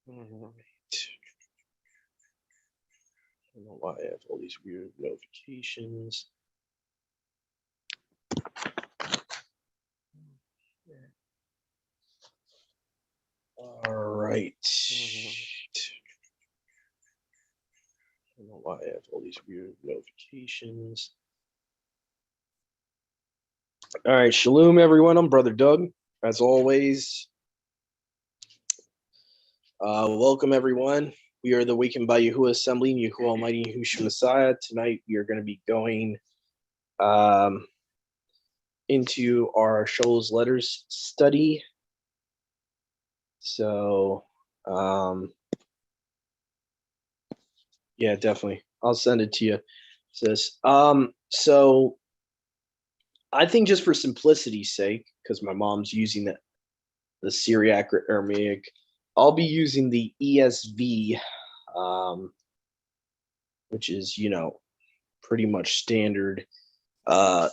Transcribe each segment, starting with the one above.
All right. I don't know why I have all these weird notifications. All right. I don't know why I have all these weird notifications. All right, shalom, everyone. I'm Brother Doug. As always, welcome, everyone. We are the Wakened by Yahuwah Assembly, Yahuwah Almighty, Yahushua Messiah. Tonight, we are going to be going into our Shauls letters study. So, yeah, definitely. I'll send it to you, sis. So I think just for simplicity's sake, because my mom's using the Syriac or Aramaic, I'll be using the ESV, which is, pretty much standard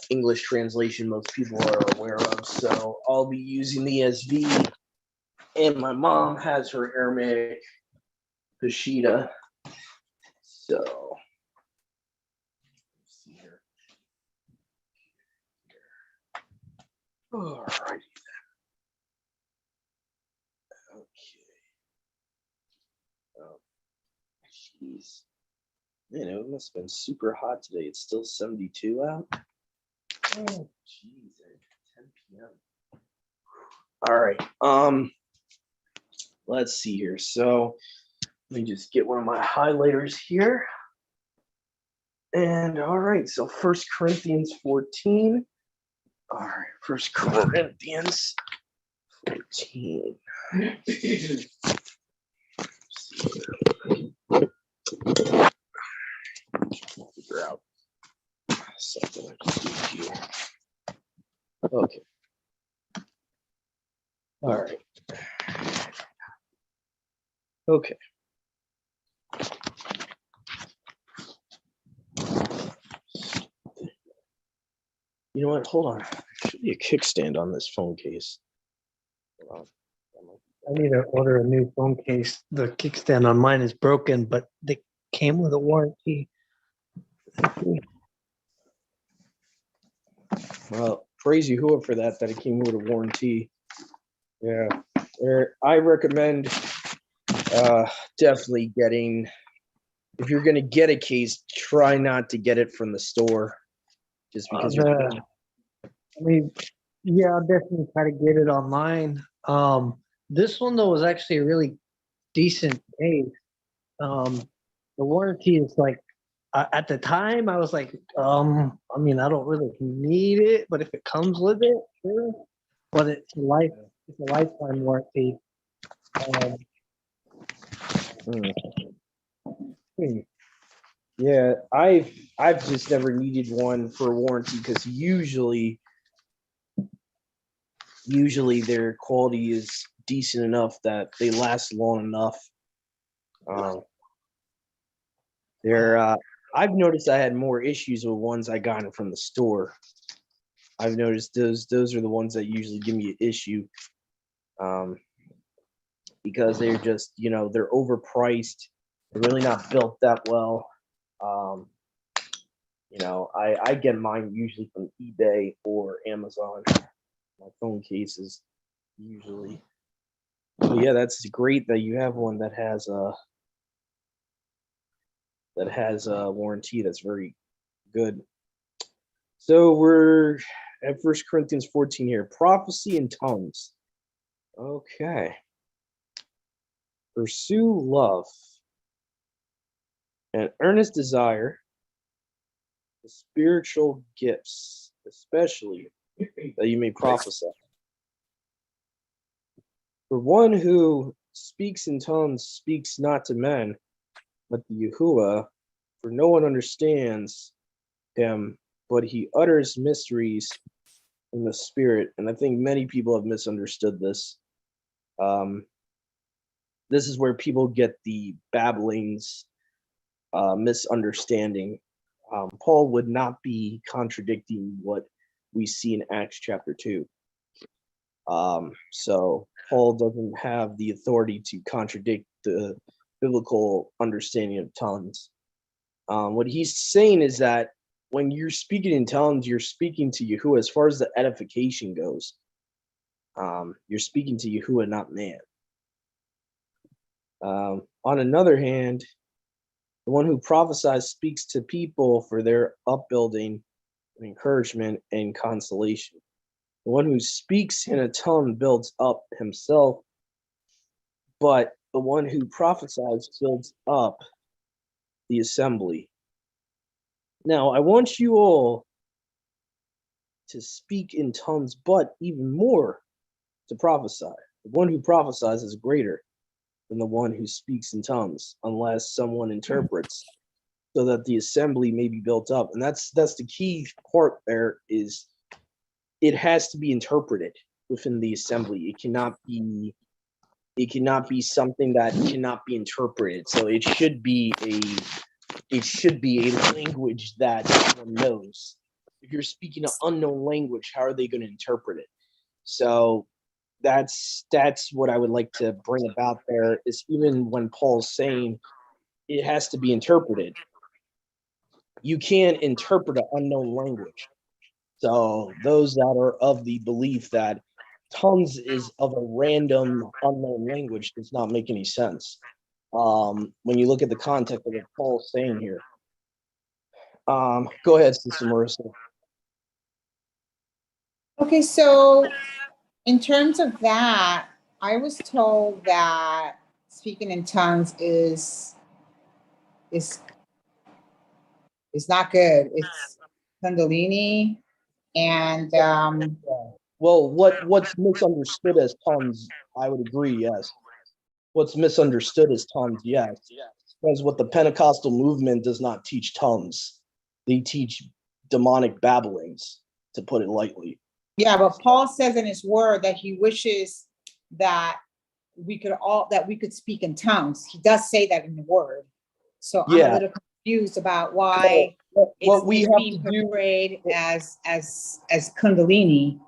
English translation most people are aware of. So I'll be using the ESV, and my mom has her Aramaic Peshitta. So let's see here. All righty then. Okay. Oh, jeez. Man, it must have been super hot today. It's still 72 out. Oh, jeez, at 10 p.m. All right. Let's see here. So let me just get one of my highlighters here. And all right, so 1 Corinthians 14. All right, 1 Corinthians 14. Figure out something I can do here. Okay. All right. Okay. You know what? Hold on. There should be a kickstand on this phone case. Hold on. I need to order a new phone case. The kickstand on mine is broken, but they came with a warranty. Well, praise Yahuwah for that it came with a warranty. Yeah. I recommend definitely getting, if you're going to get a case, try not to get it from the store. Just because I'll definitely try to get it online. This one though was actually a really decent case. The warranty is like at the time I was like, I don't really need it, but if it comes with it, sure. But it's a lifetime warranty. Yeah, I've just never needed one for a warranty because usually their quality is decent enough that they last long enough. I've noticed I had more issues with ones I got from the store. I've noticed those are the ones that usually give me an issue, because they're just, they're overpriced. They're really not built that well. I get mine usually from eBay or Amazon. My phone cases usually. But yeah, that's great that you have one that has a warranty. That's very good. So we're at 1 Corinthians 14 here. Prophecy in tongues. Okay. Pursue love and earnest desire, the spiritual gifts, especially that you may prophesy. For one who speaks in tongues speaks not to men, but to Yahuwah, for no one understands him, but he utters mysteries in the spirit. And I think many people have misunderstood this. This is where people get the babblings, misunderstanding. Paul would not be contradicting what we see in Acts chapter 2. So Paul doesn't have the authority to contradict the biblical understanding of tongues. What he's saying is that when you're speaking in tongues, you're speaking to Yahuwah as far as the edification goes. You're speaking to Yahuwah, not man. On another hand, the one who prophesies speaks to people for their upbuilding, encouragement, and consolation. The one who speaks in a tongue builds up himself, but the one who prophesies builds up the assembly. Now, I want you all to speak in tongues, but even more to prophesy. The one who prophesies is greater than the one who speaks in tongues, unless someone interprets, so that the assembly may be built up. And that's the key part there, is it has to be interpreted within the assembly. It cannot be something that cannot be interpreted. So it should be a language that everyone knows. If you're speaking an unknown language, how are they going to interpret it? So that's what I would like to bring about there, is even when Paul's saying it has to be interpreted, you can't interpret an unknown language. So those that are of the belief that tongues is of a random unknown language does not make any sense. When you look at the context of what Paul's saying here. Go ahead, Sister Marissa. Okay, so in terms of that, I was told that speaking in tongues is not good. It's Kundalini, and Well, what's misunderstood as tongues, I would agree, yes. What's misunderstood as tongues, yes. Because what the Pentecostal movement does not teach tongues. They teach demonic babblings, to put it lightly. yeah, but Paul says in his word that he wishes that we could speak in tongues. He does say that in the word. So I'm a little confused about why what we it's have being to do portrayed as Kundalini.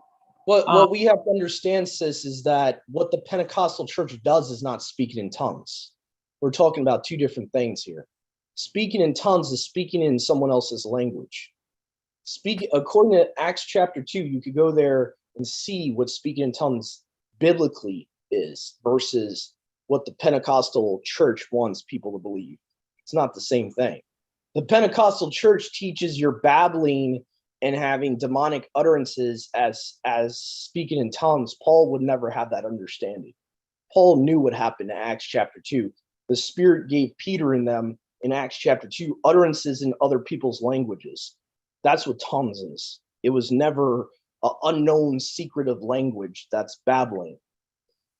What we have to understand, sis, is that what the Pentecostal church does is not speaking in tongues. We're talking about two different things here. Speaking in tongues is speaking in someone else's language. According to Acts chapter 2, you could go there and see what speaking in tongues biblically is versus what the Pentecostal church wants people to believe. It's not the same thing. The Pentecostal church teaches you're babbling and having demonic utterances as speaking in tongues. Paul would never have that understanding. Paul knew what happened in Acts chapter 2. The Spirit gave Peter and them in Acts chapter 2 utterances in other people's languages. That's what tongues is. It was never an unknown secretive language that's babbling.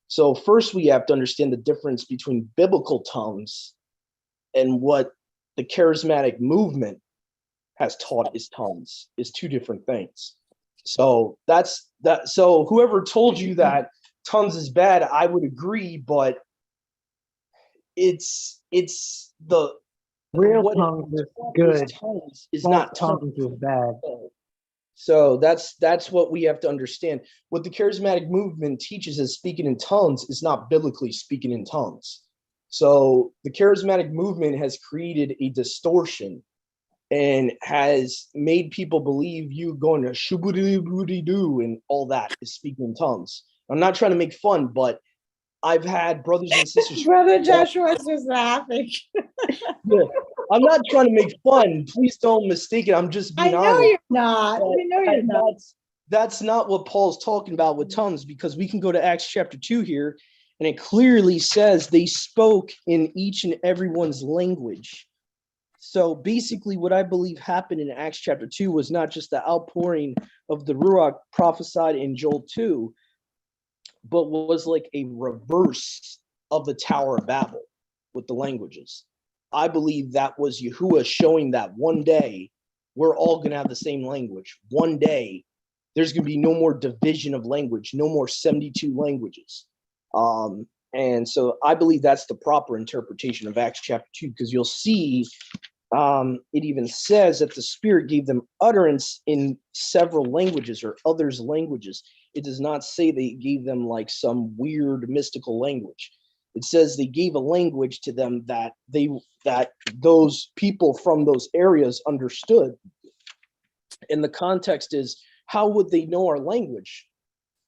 So first we have to understand the difference between biblical tongues and what the charismatic movement has taught is tongues, is two different things. So that's that. So whoever told you that tongues is bad, I would agree, but it's the real tongues is good. Tongues is not tongues is bad. So that's what we have to understand. What the charismatic movement teaches as speaking in tongues is not biblically speaking in tongues. So the charismatic movement has created a distortion and has made people believe you going to shoo-boo-doo and all that is speaking in tongues. I'm not trying to make fun, but I've had brothers and sisters. Brother Joshua's just laughing. Yeah, I'm not trying to make fun. Please don't mistake it. I'm just being honest. You're not. I know you're not. That's not what Paul's talking about with tongues, because we can go to Acts chapter 2 here, and it clearly says they spoke in each and everyone's language. So basically what I believe happened in Acts chapter 2 was not just the outpouring of the Ruach prophesied in Joel 2, but was like a reverse of the Tower of Babel with the languages. I believe that was Yahuwah showing that one day we're all going to have the same language. One day there's going to be no more division of language, no more 72 languages. And so I believe that's the proper interpretation of Acts chapter 2, because you'll see it even says that the Spirit gave them utterance in several languages or others' languages. it does not say they gave them like some weird mystical language. It says they gave a language to them that those people from those areas understood. And the context is, how would they know our language?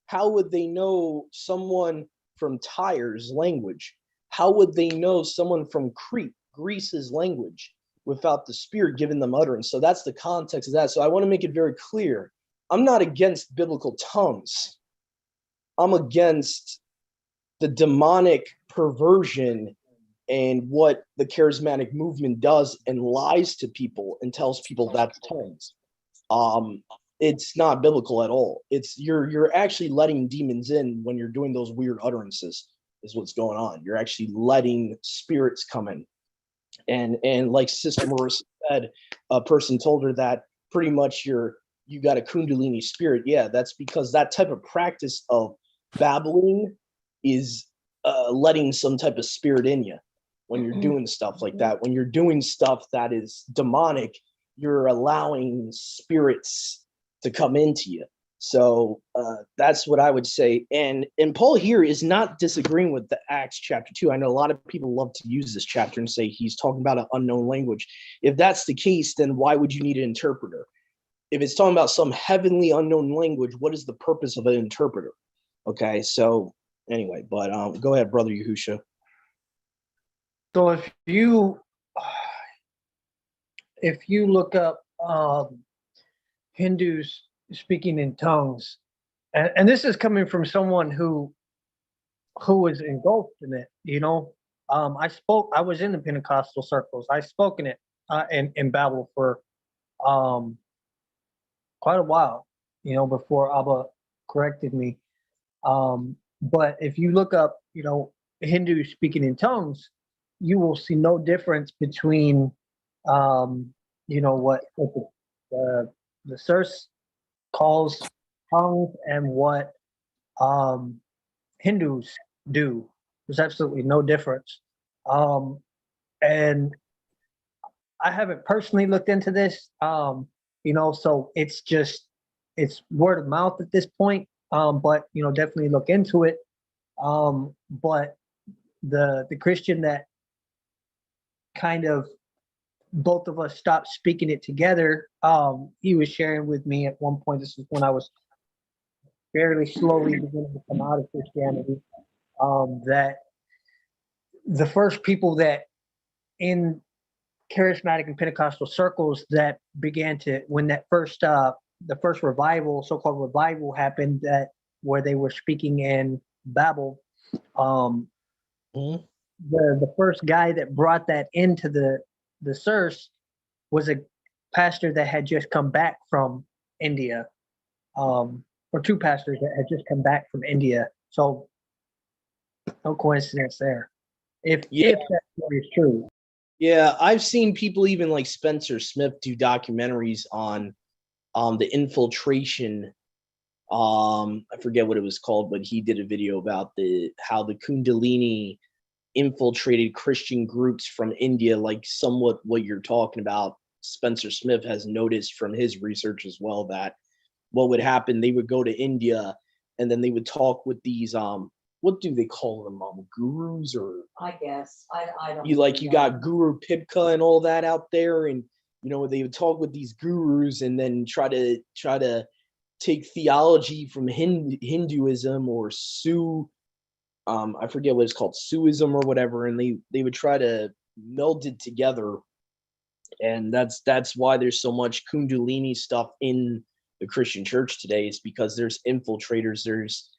How would they know someone from Tyre's language? How would they know someone from Crete, Greece's language, without the Spirit giving them utterance? So that's the context of that. So I want to make it very clear. I'm not against biblical tongues. I'm against the demonic perversion and what the charismatic movement does and lies to people and tells people that's tongues. It's not biblical at all. It's you're actually letting demons in when you're doing those weird utterances, is what's going on. You're actually letting spirits come in. And like Sister Marissa said, a person told her that pretty much you got a Kundalini spirit. Yeah, that's because that type of practice of babbling is letting some type of spirit in you when you're doing stuff like that. When you're doing stuff that is demonic, you're allowing spirits to come into you. So that's what I would say. And Paul here is not disagreeing with the Acts chapter 2. I know a lot of people love to use this chapter and say he's talking about an unknown language. If that's the case, then why would you need an interpreter? If it's talking about some heavenly unknown language, what is the purpose of an interpreter? Okay, so anyway, but go ahead, Brother Yahusha. So if you look up Hindus speaking in tongues, and this is coming from someone who was engulfed in it, I was in the Pentecostal circles. I spoke in it in Babel for quite a while, before Abba corrected me. But if you look up, Hindu speaking in tongues, you will see no difference between, what the source calls tongues and what Hindus do. There's absolutely no difference. And I haven't personally looked into this, so it's word of mouth at this point. But definitely look into it. But the Christian that kind of both of us stopped speaking it together, he was sharing with me at one point, this is when I was fairly slowly beginning to come out of Christianity, that the first people that in charismatic and Pentecostal circles that began to, when that first the first revival, so-called revival happened, that where they were speaking in Babel, the first guy that brought that into the source was a pastor that had just come back from India, or two pastors that had just come back from India. So no coincidence there. If that story is true. Yeah, I've seen people even like Spencer Smith do documentaries on the infiltration. I forget what it was called, but he did a video about how the Kundalini infiltrated Christian groups from India, like somewhat what you're talking about. Spencer Smith has noticed from his research as well that what would happen, they would go to India and then they would talk with these what do they call them, gurus? Or I guess I don't. You got Guru Pipka and all that out there, and they would talk with these gurus and then try to take theology from Hinduism or I forget what it's called, Suism or whatever, and they would try to meld it together. And that's why there's so much Kundalini stuff in the Christian church today, is because there's infiltrators. There's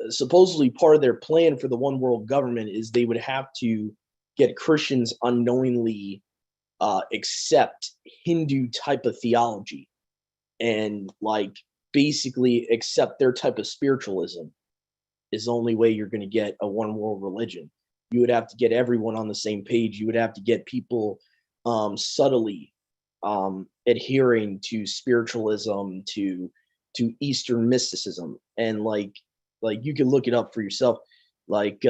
supposedly part of their plan for the one world government is they would have to get Christians unknowingly accept Hindu type of theology and like basically accept their type of spiritualism is the only way you're going to get a one world religion. You would have to get everyone on the same page. You would have to get people subtly adhering to spiritualism, to Eastern mysticism. And like you can look it up for yourself. Like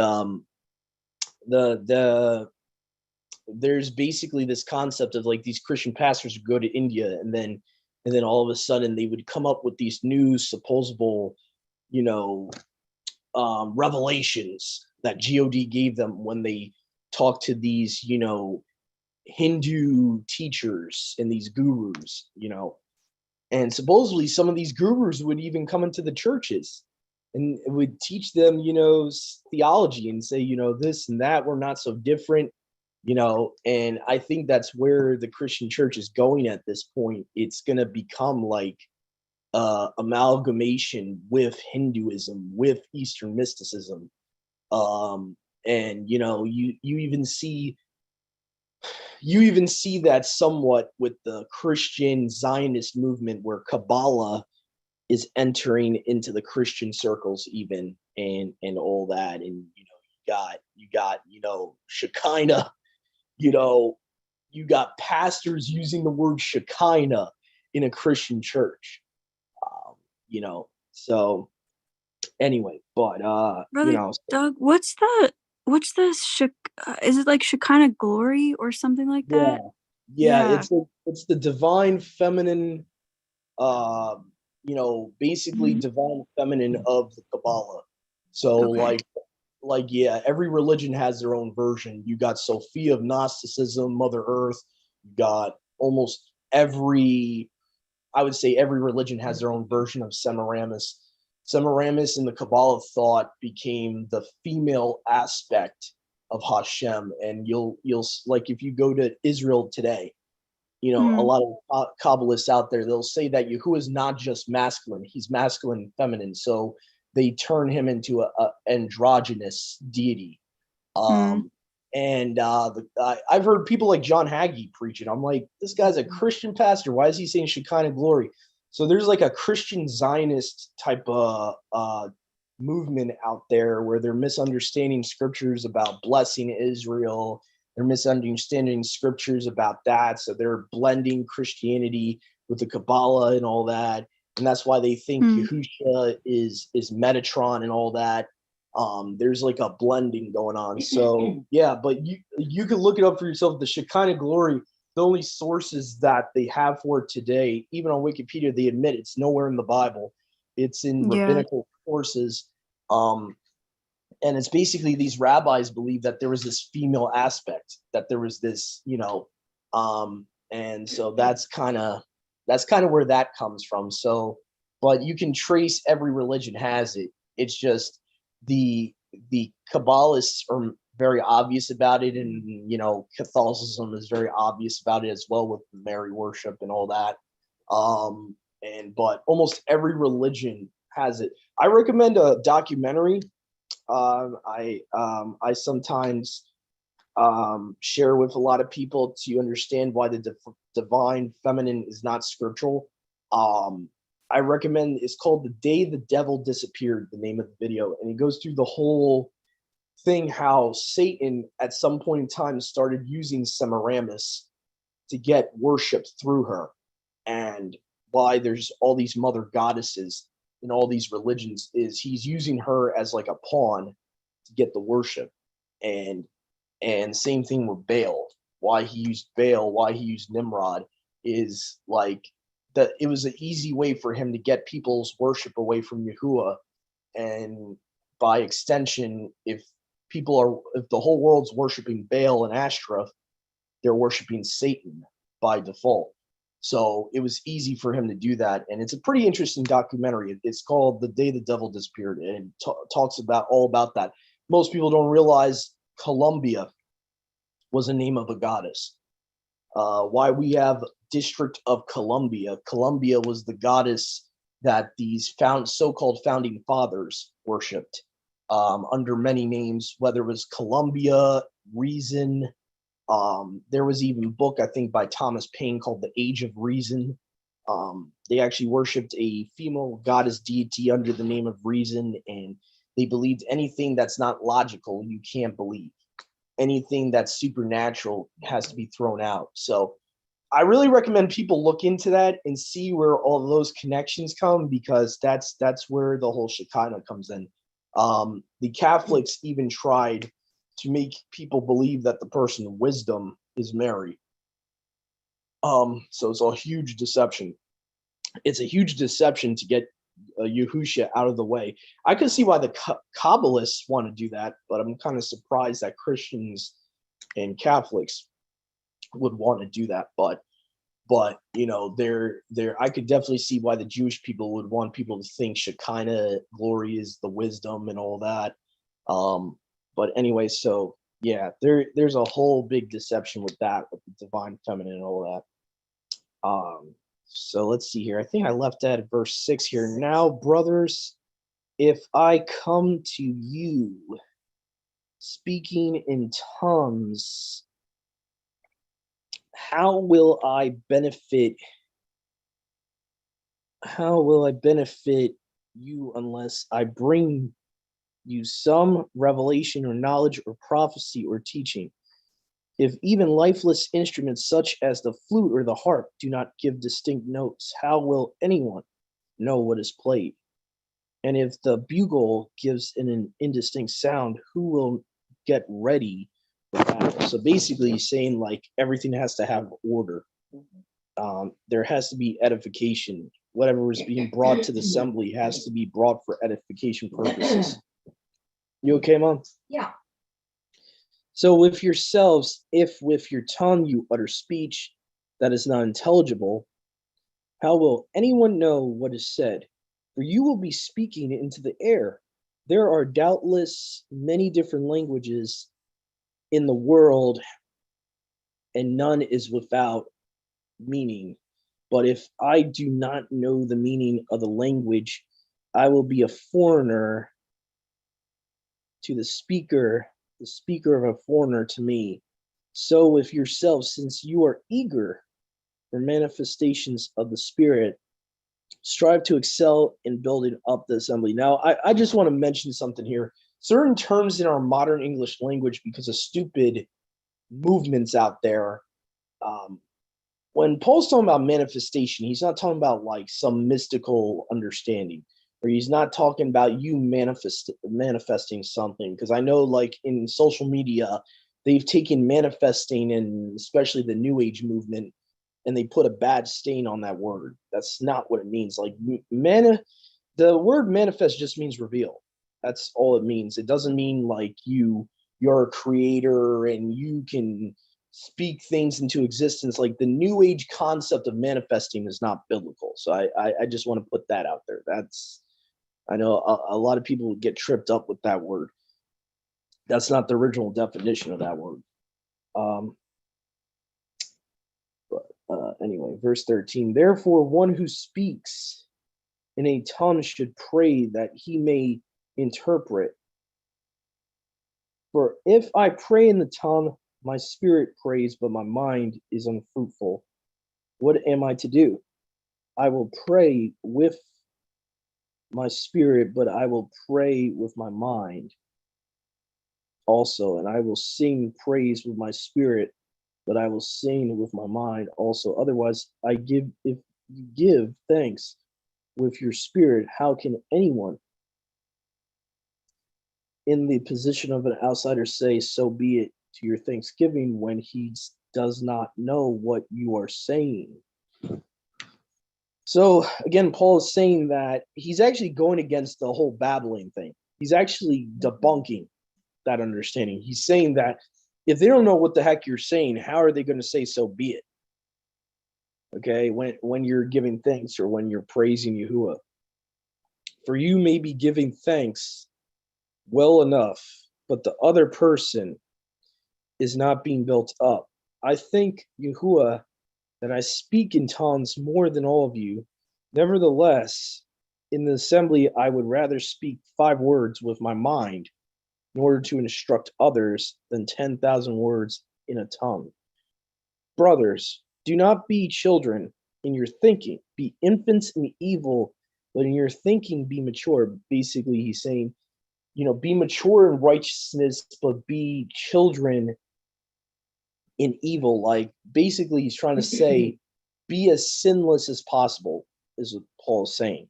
there's basically this concept of like these Christian pastors who go to India and then and then all of a sudden they would come up with these new supposable, you know, revelations that God gave them when they talked to these, you know, Hindu teachers and these gurus, you know. And supposedly some of these gurus would even come into the churches and would teach them, you know, theology and say, you know, this and that, we're not so different, you know. And I think that's where the Christian church is going at this point. It's going to become like amalgamation with Hinduism, with Eastern mysticism. And you know, you even see that somewhat with the Christian Zionist movement, where Kabbalah is entering into the Christian circles even, and all that. And you got you know, Shekinah, you know, you got pastors using the word Shekinah in a Christian church. You know, so anyway, but Brother you know, Doug, what's the is it like Shekinah glory or something like yeah, that? yeah, Yeah. it's the divine feminine, uh, you know, basically Mhm. divine feminine of the Kabbalah. So Okay. like yeah, every religion has their own version. You got Sophia of Gnosticism, Mother Earth. You got almost every, I would say every religion has their own version of Semiramis. Semiramis in the Kabbalah thought became the female aspect of Hashem, and you'll like, if you go to Israel today, you know, a Mhm. lot of Kabbalists out there, they'll say that Yahuwah is not just masculine; he's masculine and feminine. So they turn him into a androgynous deity. Mhm. Um, and I've heard people like John Hagee preach it. I'm like, this guy's a Christian pastor. Why is he saying Shekinah glory? So there's like a Christian Zionist type of movement out there where they're misunderstanding scriptures about blessing Israel. They're misunderstanding scriptures about that. So they're blending Christianity with the Kabbalah and all that. And that's why they think Mhm. Yahusha is Metatron and all that. There's like a blending going on. So yeah, but you can look it up for yourself. The Shekinah glory, the only sources that they have for it today, even on Wikipedia, they admit it's nowhere in the Bible. It's in Yeah. rabbinical sources. Um, and it's basically these rabbis believe that there was this female aspect, that there was this, you know, and so that's kind of where that comes from. So, but you can trace every religion has it. It's just the Kabbalists are very obvious about it, and you know, Catholicism is very obvious about it as well, with Mary worship and all that. And but almost every religion has it. I recommend a documentary. I sometimes share with a lot of people to understand why the divine feminine is not scriptural. I recommend, it's called "The Day the Devil Disappeared," the name of the video, and it goes through the whole thing how Satan at some point in time started using Semiramis to get worshipped through her, and why there's all these mother goddesses in all these religions is he's using her as like a pawn to get the worship. And same thing with Baal. Why he used Baal, why he used Nimrod, is like that it was an easy way for him to get people's worship away from Yahuwah. And by extension, if the whole world's worshiping Baal and Ashtoreth, they're worshiping Satan by default. So it was easy for him to do that. And it's a pretty interesting documentary. It's called "The Day the Devil Disappeared," and it talks about all about that. Most people don't realize Columbia was a name of a goddess. Why we have District of Columbia. Columbia was the goddess that these so-called founding fathers worshipped, under many names, whether it was Columbia, Reason. There was even a book, I think, by Thomas Paine called "The Age of Reason." They actually worshipped a female goddess deity under the name of Reason, and they believed anything that's not logical, you can't believe. Anything that's supernatural has to be thrown out. So I really recommend people look into that and see where all those connections come, because that's where the whole Shekinah comes in. The Catholics even tried to make people believe that the person of wisdom is Mary. So it's a huge deception. it's a huge deception to get Yahusha out of the way. I can see why the Kabbalists want to do that, but I'm kind of surprised that Christians and Catholics would want to do that. But I could definitely see why the Jewish people would want people to think Shekinah glory is the wisdom and all that. But anyway, so yeah, there's a whole big deception with that, with the divine feminine and all that. So let's see here. I think I left that at verse 6 here. Now, brothers, if I come to you speaking in tongues, how will I benefit you unless I bring you some revelation or knowledge or prophecy or teaching? If even lifeless instruments such as the flute or the harp do not give distinct notes, how will anyone know what is played? And if the bugle gives an indistinct sound, who will get ready for battle? So basically he's saying like everything has to have order. There has to be edification. Whatever is being brought to the assembly has to be brought for edification purposes. You okay, Mom? Yeah. So with yourselves, if with your tongue you utter speech that is not intelligible, how will anyone know what is said? For you will be speaking into the air. There are doubtless many different languages in the world, and none is without meaning. But if I do not know the meaning of the language, I will be a foreigner to the speaker of a foreigner to me. So with yourselves, since you are eager for manifestations of the Spirit, strive to excel in building up the assembly. Now, I just want to mention something here. Certain terms in our modern English language, because of stupid movements out there, when Paul's talking about manifestation, he's not talking about like some mystical understanding, or he's not talking about you manifesting something. Because I know like in social media, they've taken manifesting, and especially the New Age movement, and they put a bad stain on that word. That's not what it means. Like the word manifest just means reveal. That's all it means. It doesn't mean like you're a creator and you can speak things into existence. Like the New Age concept of manifesting is not biblical. So I just want to put that out there. I know a lot of people get tripped up with that word. That's not the original definition of that word. Anyway, verse 13, therefore one who speaks in a tongue should pray that he may interpret. For if I pray in the tongue, my spirit prays, but my mind is unfruitful. What am I to do? I will pray with my spirit, but I will pray with my mind also, and I will sing praise with my spirit, but I will sing with my mind also. Otherwise, if you give thanks with your spirit, how can anyone in the position of an outsider say, so be it to your thanksgiving, when he does not know what you are saying? So again, Paul is saying that he's actually going against the whole babbling thing. He's actually debunking that understanding. He's saying that if they don't know what the heck you're saying, how are they going to say, so be it? Okay, when you're giving thanks or when you're praising Yahuwah. For you may be giving thanks well enough, but the other person is not being built up. I think, Yahuwah, that I speak in tongues more than all of you. Nevertheless, in the assembly, I would rather speak 5 words with my mind in order to instruct others than 10,000 words in a tongue. Brothers, do not be children in your thinking. Be infants in evil, but in your thinking be mature. Basically, he's saying, be mature in righteousness, but be children in evil. Like basically he's trying to say, be as sinless as possible, is what Paul's saying.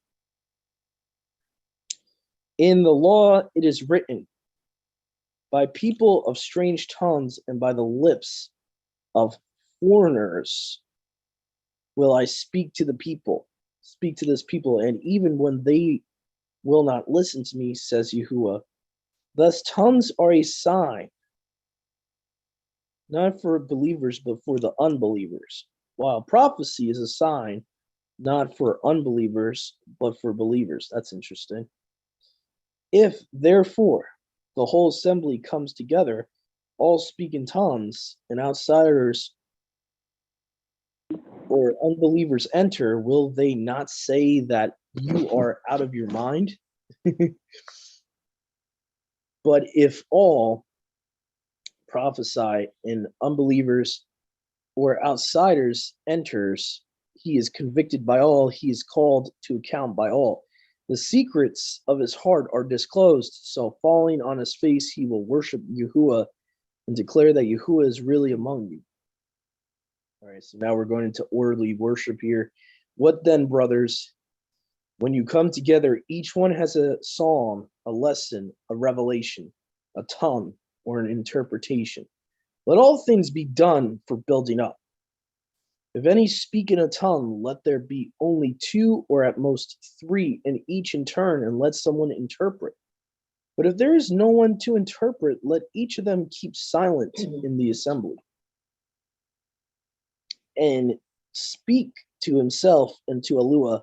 In the law it is written, by people of strange tongues and by the lips of foreigners will I speak to the people. speak to this people, and even when they will not listen to me, says Yahuwah. Thus tongues are a sign, not for believers, but for the unbelievers, while prophecy is a sign, not for unbelievers, but for believers. That's interesting. If, therefore, the whole assembly comes together, all speak in tongues, and outsiders or unbelievers enter, will they not say that you are out of your mind? But if all prophesy and unbelievers or outsiders enters, he is convicted by all, he is called to account by all. The secrets of his heart are disclosed, so falling on his face, he will worship Yahuwah and declare that Yahuwah is really among you. All right, so now we're going into orderly worship here. What then, brothers? When you come together, each one has a psalm, a lesson, a revelation, a tongue, or an interpretation. Let all things be done for building up. If any speak in a tongue, let there be only 2 or at most 3, and each in turn, and let someone interpret. But if there is no one to interpret, let each of them keep silent in the assembly, and speak to himself and to Alua.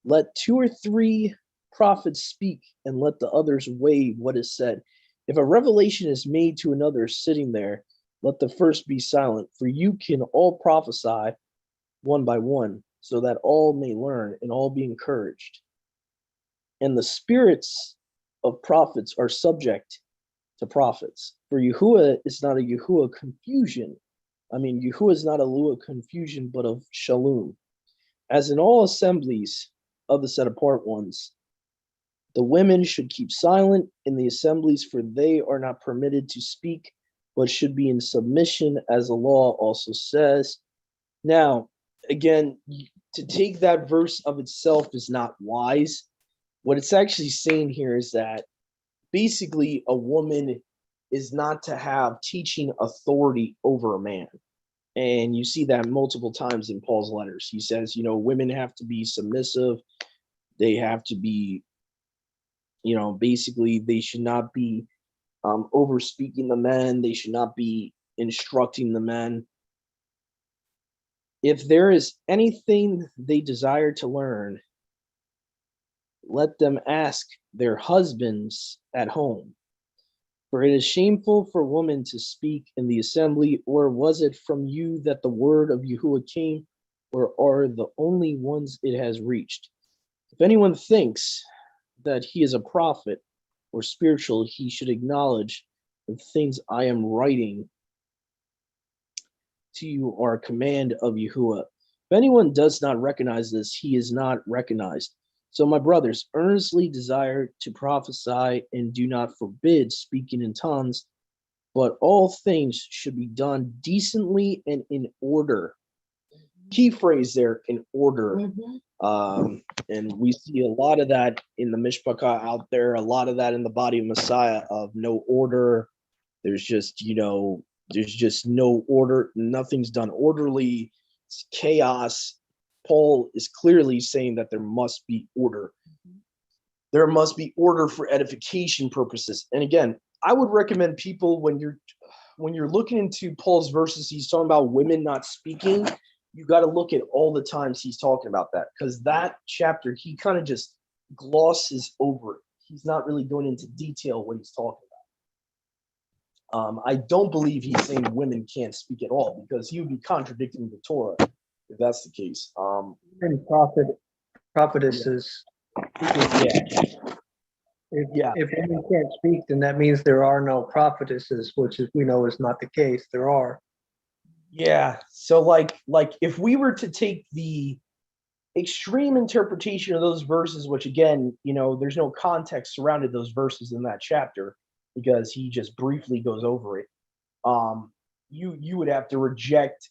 Let 2 or 3 prophets speak, and let the others weigh what is said. If a revelation is made to another sitting there, let the first be silent, for you can all prophesy one by one, so that all may learn and all be encouraged. And the spirits of prophets are subject to prophets. For Yahuwah is not a Yahuwah confusion. Yahuwah is not a Lua confusion, but of Shalom. As in all assemblies of the set apart ones, the women should keep silent in the assemblies, for they are not permitted to speak, but should be in submission, as the law also says. Now, again, to take that verse of itself is not wise. What it's actually saying here is that basically a woman is not to have teaching authority over a man. And you see that multiple times in Paul's letters. He says, women have to be submissive. They have to be, basically they should not be over speaking the men. They should not be instructing the men. If there is anything they desire to learn, let them ask their husbands at home. For it is shameful for women to speak in the assembly. Or was it from you that the word of Yahuwah came, or are the only ones it has reached? If anyone thinks that he is a prophet or spiritual, he should acknowledge the things I am writing to you are a command of Yahuwah. If anyone does not recognize this, he is not recognized. So, my brothers, earnestly desire to prophesy and do not forbid speaking in tongues, but all things should be done decently and in order. Key phrase there, in order. And we see a lot of that in the Mishpachah out there, a lot of that in the body of Messiah of no order. There's just, there's just no order. Nothing's done orderly. It's chaos. Paul is clearly saying that there must be order. There must be order for edification purposes. And again, I would recommend people when you're looking into Paul's verses, he's talking about women not speaking. You got to look at all the times he's talking about that, because that chapter, he kind of just glosses over it. He's not really going into detail what he's talking about. I don't believe he's saying women can't speak at all, because he would be contradicting the Torah if that's the case. And prophetesses. If women can't speak, then that means there are no prophetesses, which is, we know is not the case. There are. Yeah. So like if we were to take the extreme interpretation of those verses, which again, there's no context surrounded those verses in that chapter because he just briefly goes over it. You would have to reject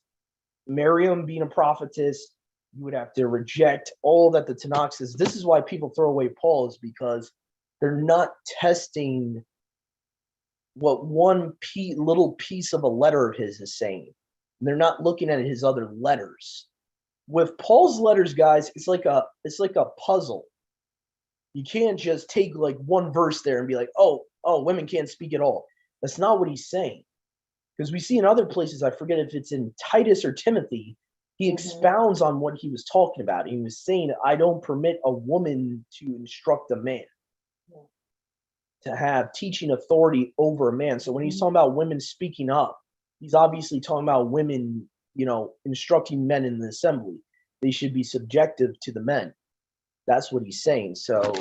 Miriam being a prophetess. You would have to reject all that the Tanakh says. This is why people throw away Paul, is because they're not testing what one little piece of a letter of his is saying. And they're not looking at his other letters. with Paul's letters, guys, it's like a puzzle. You can't just take like one verse there and be like, oh, women can't speak at all. That's not what he's saying. Because we see in other places, I forget if it's in Titus or Timothy, he expounds on what he was talking about. He was saying, I don't permit a woman to instruct a man, to have teaching authority over a man. So when he's talking about women speaking up, he's obviously talking about women, instructing men in the assembly. They should be subjective to the men. That's what he's saying. So,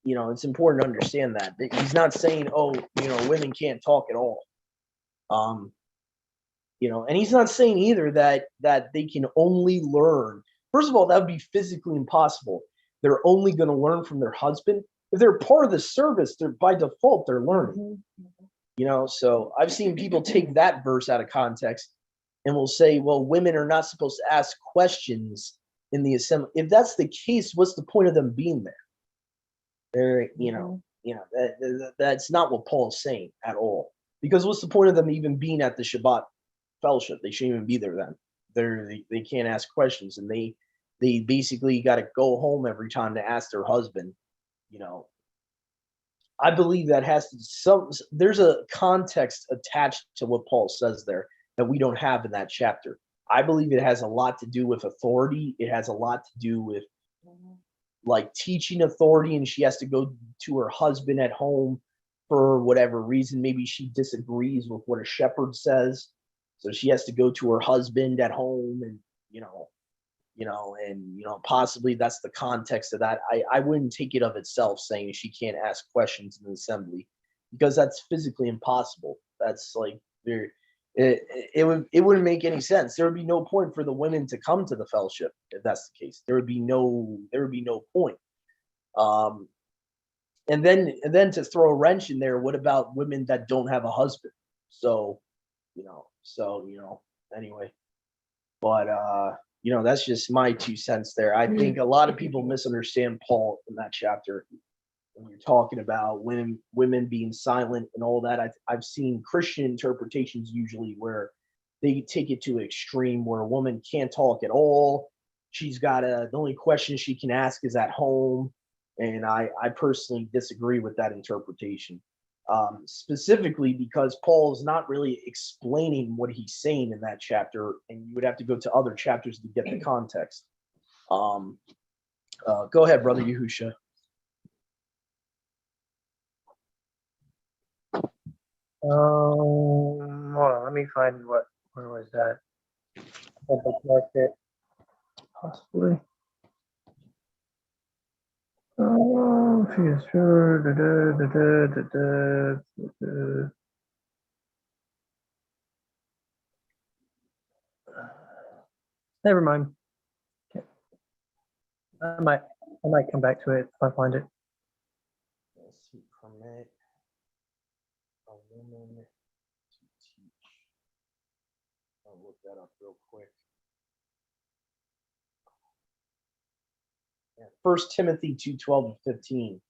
it's important to understand that he's not saying, women can't talk at all. And he's not saying either that they can only learn. First of all, that would be physically impossible. They're only going to learn from their husband. If they're part of the service, they're by default, they're learning. So I've seen people take that verse out of context and will say, well, women are not supposed to ask questions in the assembly. If that's the case, what's the point of them being there? That's not what Paul's saying at all. Because what's the point of them even being at the Shabbat fellowship? They shouldn't even be there then. They can't ask questions, and they basically got to go home every time to ask their husband. I believe that there's a context attached to what Paul says there that we don't have in that chapter. I believe it has a lot to do with authority. It has a lot to do with like teaching authority, and she has to go to her husband at home for whatever reason. Maybe she disagrees with what a shepherd says, so she has to go to her husband at home, and possibly that's the context of that. I wouldn't take it of itself saying she can't ask questions in the assembly, because that's physically impossible. That's like it wouldn't make any sense. There would be no point for the women to come to the fellowship if that's the case. There would be no point. And then to throw a wrench in there, what about women that don't have a husband? Anyway, but that's just my 2 cents there. I think a lot of people misunderstand Paul in that chapter when you're talking about women being silent and all that. I've seen Christian interpretations usually where they take it to an extreme where a woman can't talk at all. She's got the only question she can ask is at home. And I personally disagree with that interpretation, specifically because Paul is not really explaining what he's saying in that chapter, and you would have to go to other chapters to get the context. Go ahead, Brother Yahusha. Hold on, let me find where was that? I bookmarked it. Possibly. Never mind. I might come back to it if I find it. Let's see, permit a woman to teach. I'll look that up real quick. 1 Timothy 2:12-15.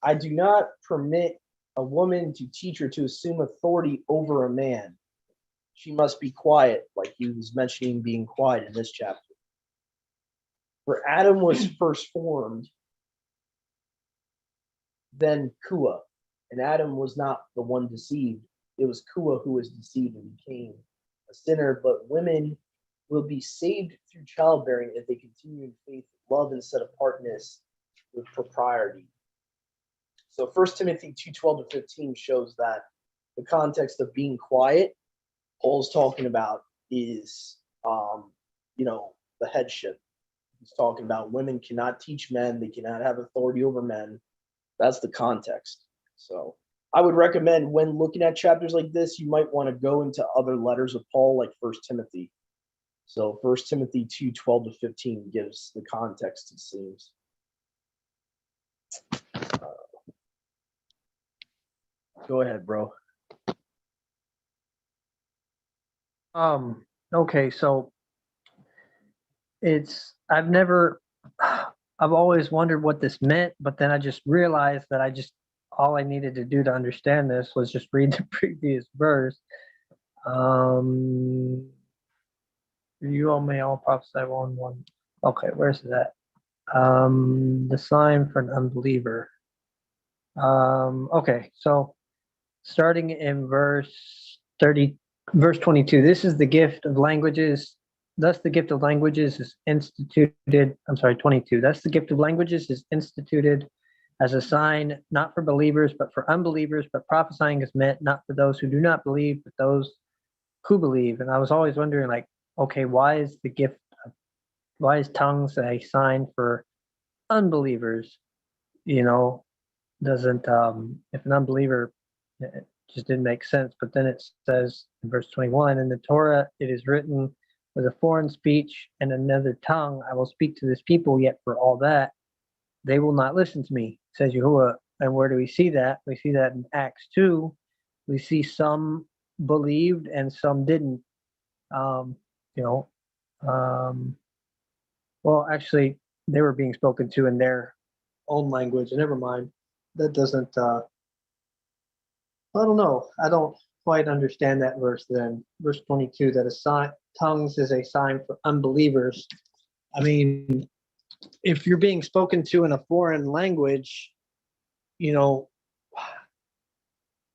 I do not permit a woman to teach or to assume authority over a man. She must be quiet, like he was mentioning being quiet in this chapter. For Adam was first formed, then Kua, and Adam was not the one deceived. It was Kua who was deceived and became a sinner. But women will be saved through childbearing if they continue in faith, love, and set apartness with propriety. So 1 Timothy 2:12-15 shows that the context of being quiet Paul's talking about is, the headship. He's talking about women cannot teach men. They cannot have authority over men. That's the context. So I would recommend when looking at chapters like this, you might want to go into other letters of Paul, like 1 Timothy. So 1 Timothy 2:12-15 gives the context, it seems. Go ahead, bro. Okay, so I've always wondered what this meant, but then I just realized that all I needed to do to understand this was just read the previous verse. You all may all prophesy one. Okay, where's that? The sign for an unbeliever. Okay, so starting in verse 22, this is the gift of languages. Thus the gift of languages is instituted. I'm sorry, 22. Thus the gift of languages is instituted as a sign, not for believers, but for unbelievers, but prophesying is meant not for those who do not believe, but those who believe. And I was always wondering, like, okay, why is tongues a sign for unbelievers? You know, doesn't if an unbeliever, it just didn't make sense. But then it says in verse 21, in the Torah it is written, with a foreign speech and another tongue I will speak to this people, yet for all that they will not listen to me, says Yahuwah. And where do we see that? We see that in Acts 2. We see some believed and some didn't. um you know well, actually, they were being spoken to in their own language. Never mind. That doesn't. I don't know. I don't quite understand that verse. Then verse 22, that a sign, tongues is a sign for unbelievers. I mean, if you're being spoken to in a foreign language, you know,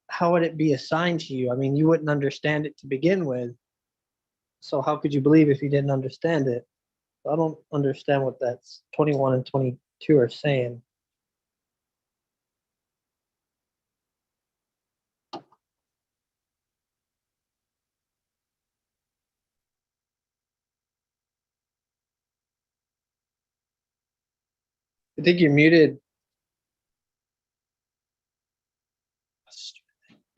how would it be a sign to you? I mean, you wouldn't understand it to begin with. So how could you believe if you didn't understand it? I don't understand what that's 21 and 22 are saying. I think you're muted.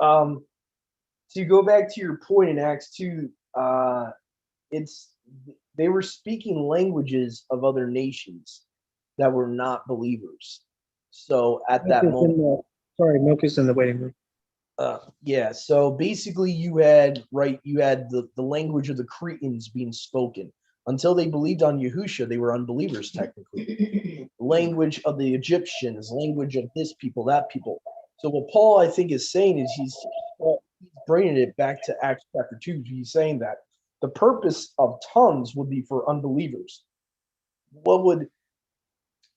To go back to your point in Acts 2, it's they were speaking languages of other nations that were not believers. So at that moment, Milk is in the waiting room. yeah. So basically, you had the language of the Cretans being spoken until they believed on Yahusha. They were unbelievers technically. Language of the Egyptians, language of this people, that people. So what Paul I think is saying is he's bringing it back to Acts chapter 2. He's saying that the purpose of tongues would be for unbelievers. What would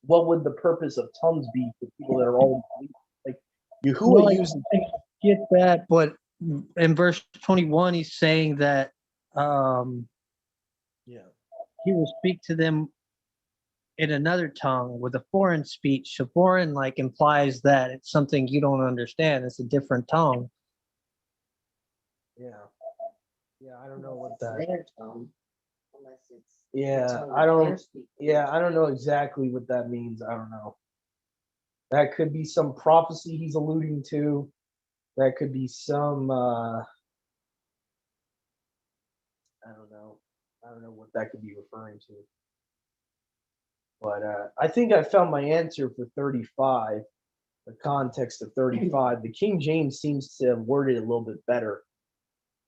the purpose of tongues be for people that are already believers? Like Yahuwah used. I get that, but in verse 21, he's saying that Yeah. he will speak to them in another tongue with a foreign speech. So foreign like implies that it's something you don't understand. It's a different tongue. Yeah. Yeah, I don't know what that. Their tongue, unless it's. the Yeah, tongue I that don't. they're speaking. Yeah, I don't know exactly what that means. I don't know. That could be some prophecy he's alluding to. That could be some. I don't know. I don't know what that could be referring to. But I think I found my answer for 35. The context of 35. The King James seems to have worded it a little bit better.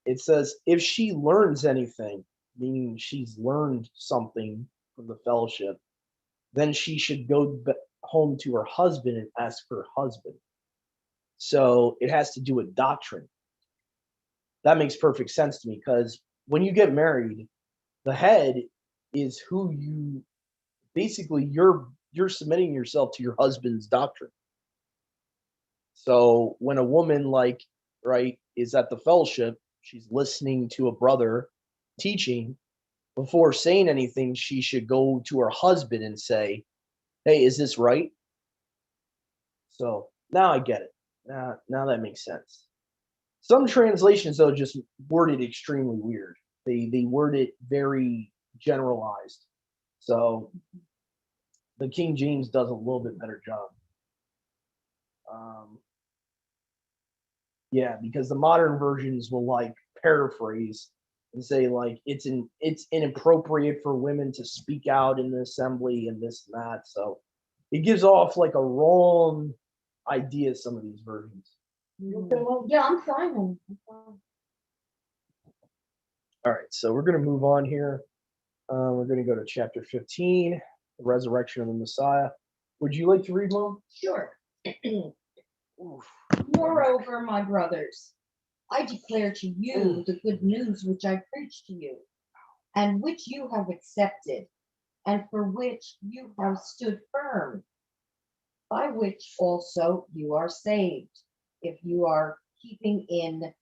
It says, if she learns anything, meaning she's learned something from the fellowship, then she should go home to her husband and ask her husband. So it has to do with doctrine. That makes perfect sense to me because when you get married, the head is who you basically you're submitting yourself to your husband's doctrine. So when a woman right is at the fellowship, she's listening to a brother teaching. Before saying anything, she should go to her husband and say, "Hey, is this right?" So now I get it. Now that makes sense. Some translations though just word it extremely weird. They word it very generalized. So the King James does a little bit better job. Yeah, because the modern versions will paraphrase and say it's inappropriate for women to speak out in the assembly and this and that. So it gives off like a wrong idea, some of these versions. Okay, well, yeah, I'm fine. I'm fine. All right, so we're going to move on here. We're going to go to chapter 15, the resurrection of the Messiah. Would you like to read, Mom? Sure. Moreover, my brothers, I declare to you the good news which I preached to you, and which you have accepted, and for which you have stood firm, by which also you are saved, if you are keeping in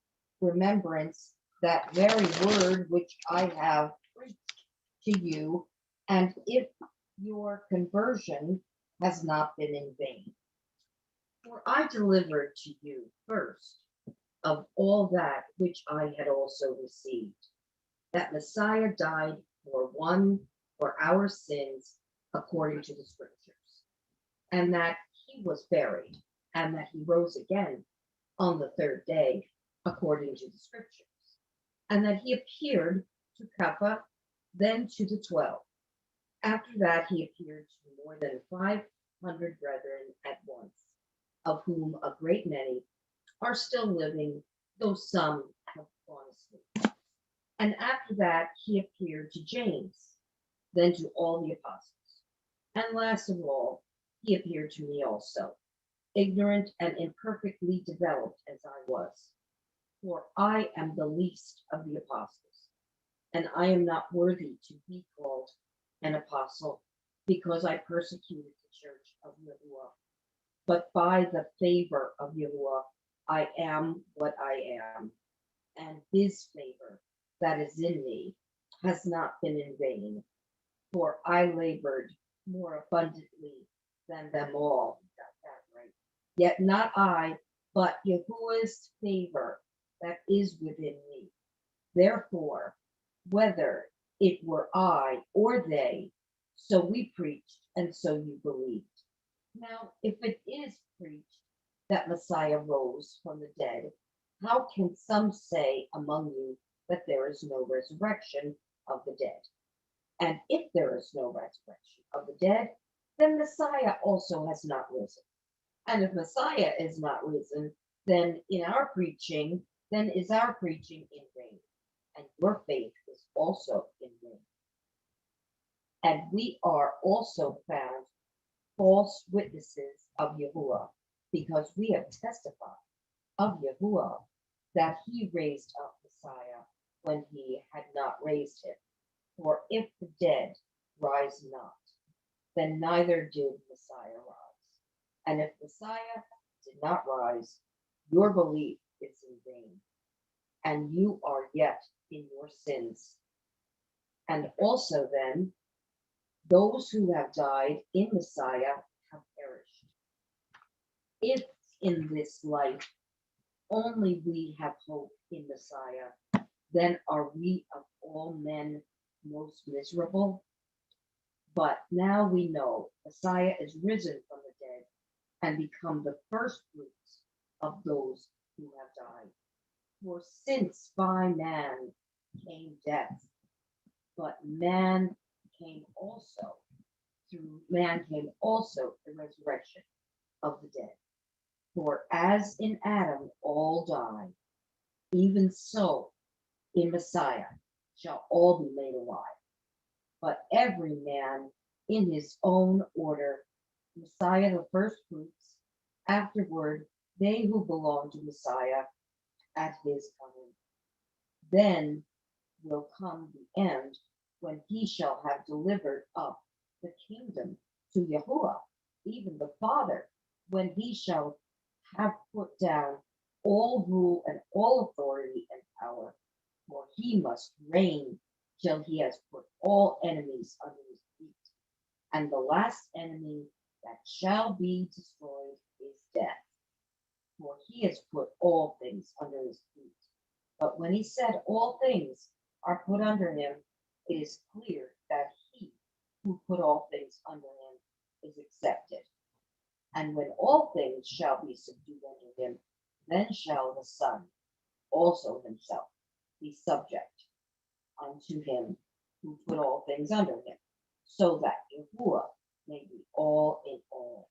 remembrance that very word which I have preached to you, and if your conversion has not been in vain. For I delivered to you first of all that which I had also received, that Messiah died for our sins according to the scriptures, and that he was buried, and that he rose again on the third day according to the scriptures, and that he appeared to Kepha, then to the 12. After that, he appeared to more than 500 brethren at once, of whom a great many are still living, though some have gone asleep. And after that, he appeared to James, then to all the apostles. And last of all, he appeared to me also, ignorant and imperfectly developed as I was. For I am the least of the apostles, and I am not worthy to be called an apostle, because I persecuted the church of Yahuwah. But by the favor of Yahuwah, I am what I am, and his favor that is in me has not been in vain, for I labored more abundantly than them all. Got that right. Yet not I, but Yahuwah's favor that is within me. Therefore, whether it were I or they, so we preached, and so you believed. Now, if it is preached that Messiah rose from the dead, how can some say among you that there is no resurrection of the dead? And if there is no resurrection of the dead, then Messiah also has not risen. And if Messiah is not risen, then is our preaching in vain, and your faith is also in vain. And we are also found false witnesses of Yahuwah, because we have testified of Yahuwah that he raised up Messiah when he had not raised him. For if the dead rise not, then neither did Messiah rise. And if Messiah did not rise, your belief is in vain, and you are yet in your sins. And also then, those who have died in Messiah have perished. If in this life only we have hope in Messiah, then are we of all men most miserable? But now we know Messiah is risen from the dead and become the first fruits of those who have died. For since by man came death, but through man came also the resurrection of the dead. For as in Adam all die, even so in Messiah shall all be made alive. But every man in his own order, Messiah the first fruits, afterward they who belong to Messiah at his coming. Then will come the end, when he shall have delivered up the kingdom to Yahuwah, even the Father, when he shall have put down all rule and all authority and power, for he must reign till he has put all enemies under his feet. And the last enemy that shall be destroyed is death, for he has put all things under his feet. But when he said all things are put under him, it is clear that he who put all things under him is accepted. And when all things shall be subdued under him, then shall the Son also himself be subject unto him who put all things under him, so that Yahuwah may be all in all.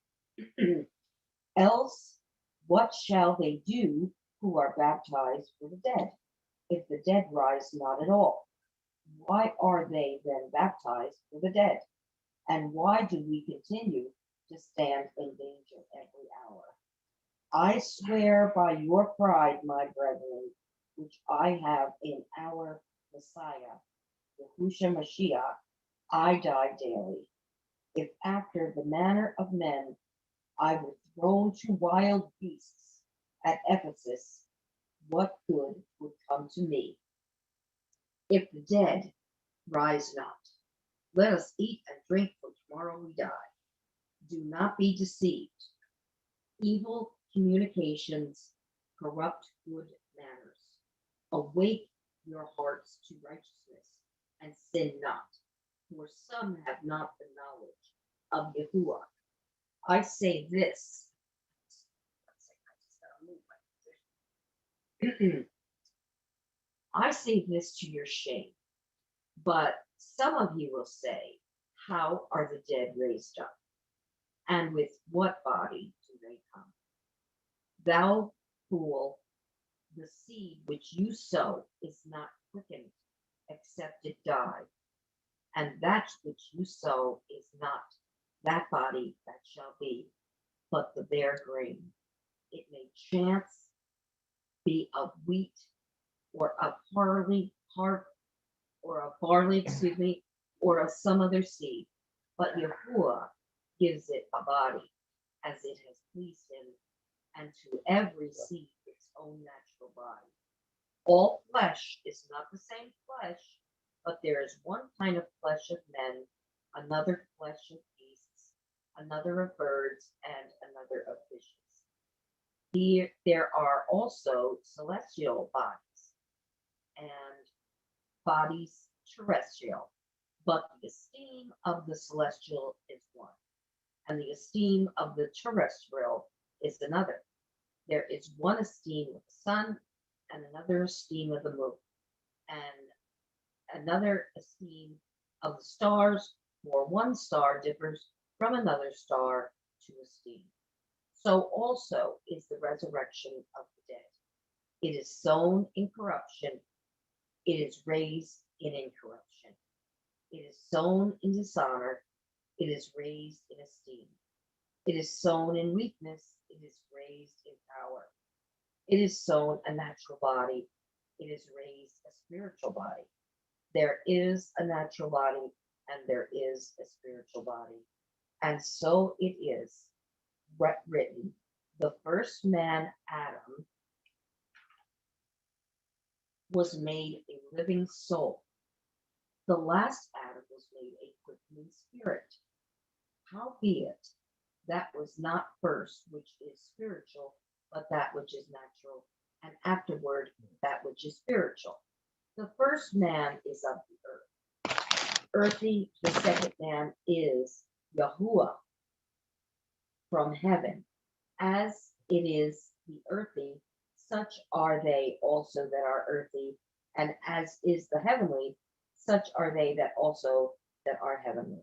Else, what shall they do who are baptized for the dead, if the dead rise not at all? Why are they then baptized for the dead? And why do we continue to stand in danger every hour? I swear by your pride, my brethren, which I have in our Messiah, Yahushua Mashiach, I die daily. If after the manner of men I were thrown to wild beasts at Ephesus, what good would come to me? If the dead rise not, let us eat and drink, for tomorrow we die. Do not be deceived. Evil communications corrupt good manners. Awake your hearts to righteousness and sin not, for some have not the knowledge of Yahuwah. I say this. I say this to your shame. But some of you will say, how are the dead raised up? And with what body do they come? Thou fool, the seed which you sow is not quickened, except it die. And that which you sow is not that body that shall be, but the bare grain. It may chance be of wheat, or of barley, or of some other seed. But Yahuwah gives it a body, as it has pleased him, and to every seed its own natural body. All flesh is not the same flesh, but there is one kind of flesh of men, another flesh of beasts, another of birds, and another of fishes. There are also celestial bodies and bodies terrestrial, but the esteem of the celestial is one, and the esteem of the terrestrial is another. There is one esteem of the sun, and another esteem of the moon, and another esteem of the stars, for one star differs from another star to esteem. So also is the resurrection of the dead. It is sown in corruption, it is raised in incorruption. It is sown in dishonor, it is raised in esteem. It is sown in weakness, it is raised in power. It is sown a natural body, it is raised a spiritual body. There is a natural body, and there is a spiritual body. And so it is written, the first man, Adam, was made a living soul. The last Adam was made a quickening spirit. Howbeit, that was not first which is spiritual, but that which is natural, and afterward that which is spiritual. The first man is of the earth. Earthy, the second man is Yahuwah from heaven. As it is the earthy, such are they also that are earthy, and as is the heavenly, such are they that also that are heavenly.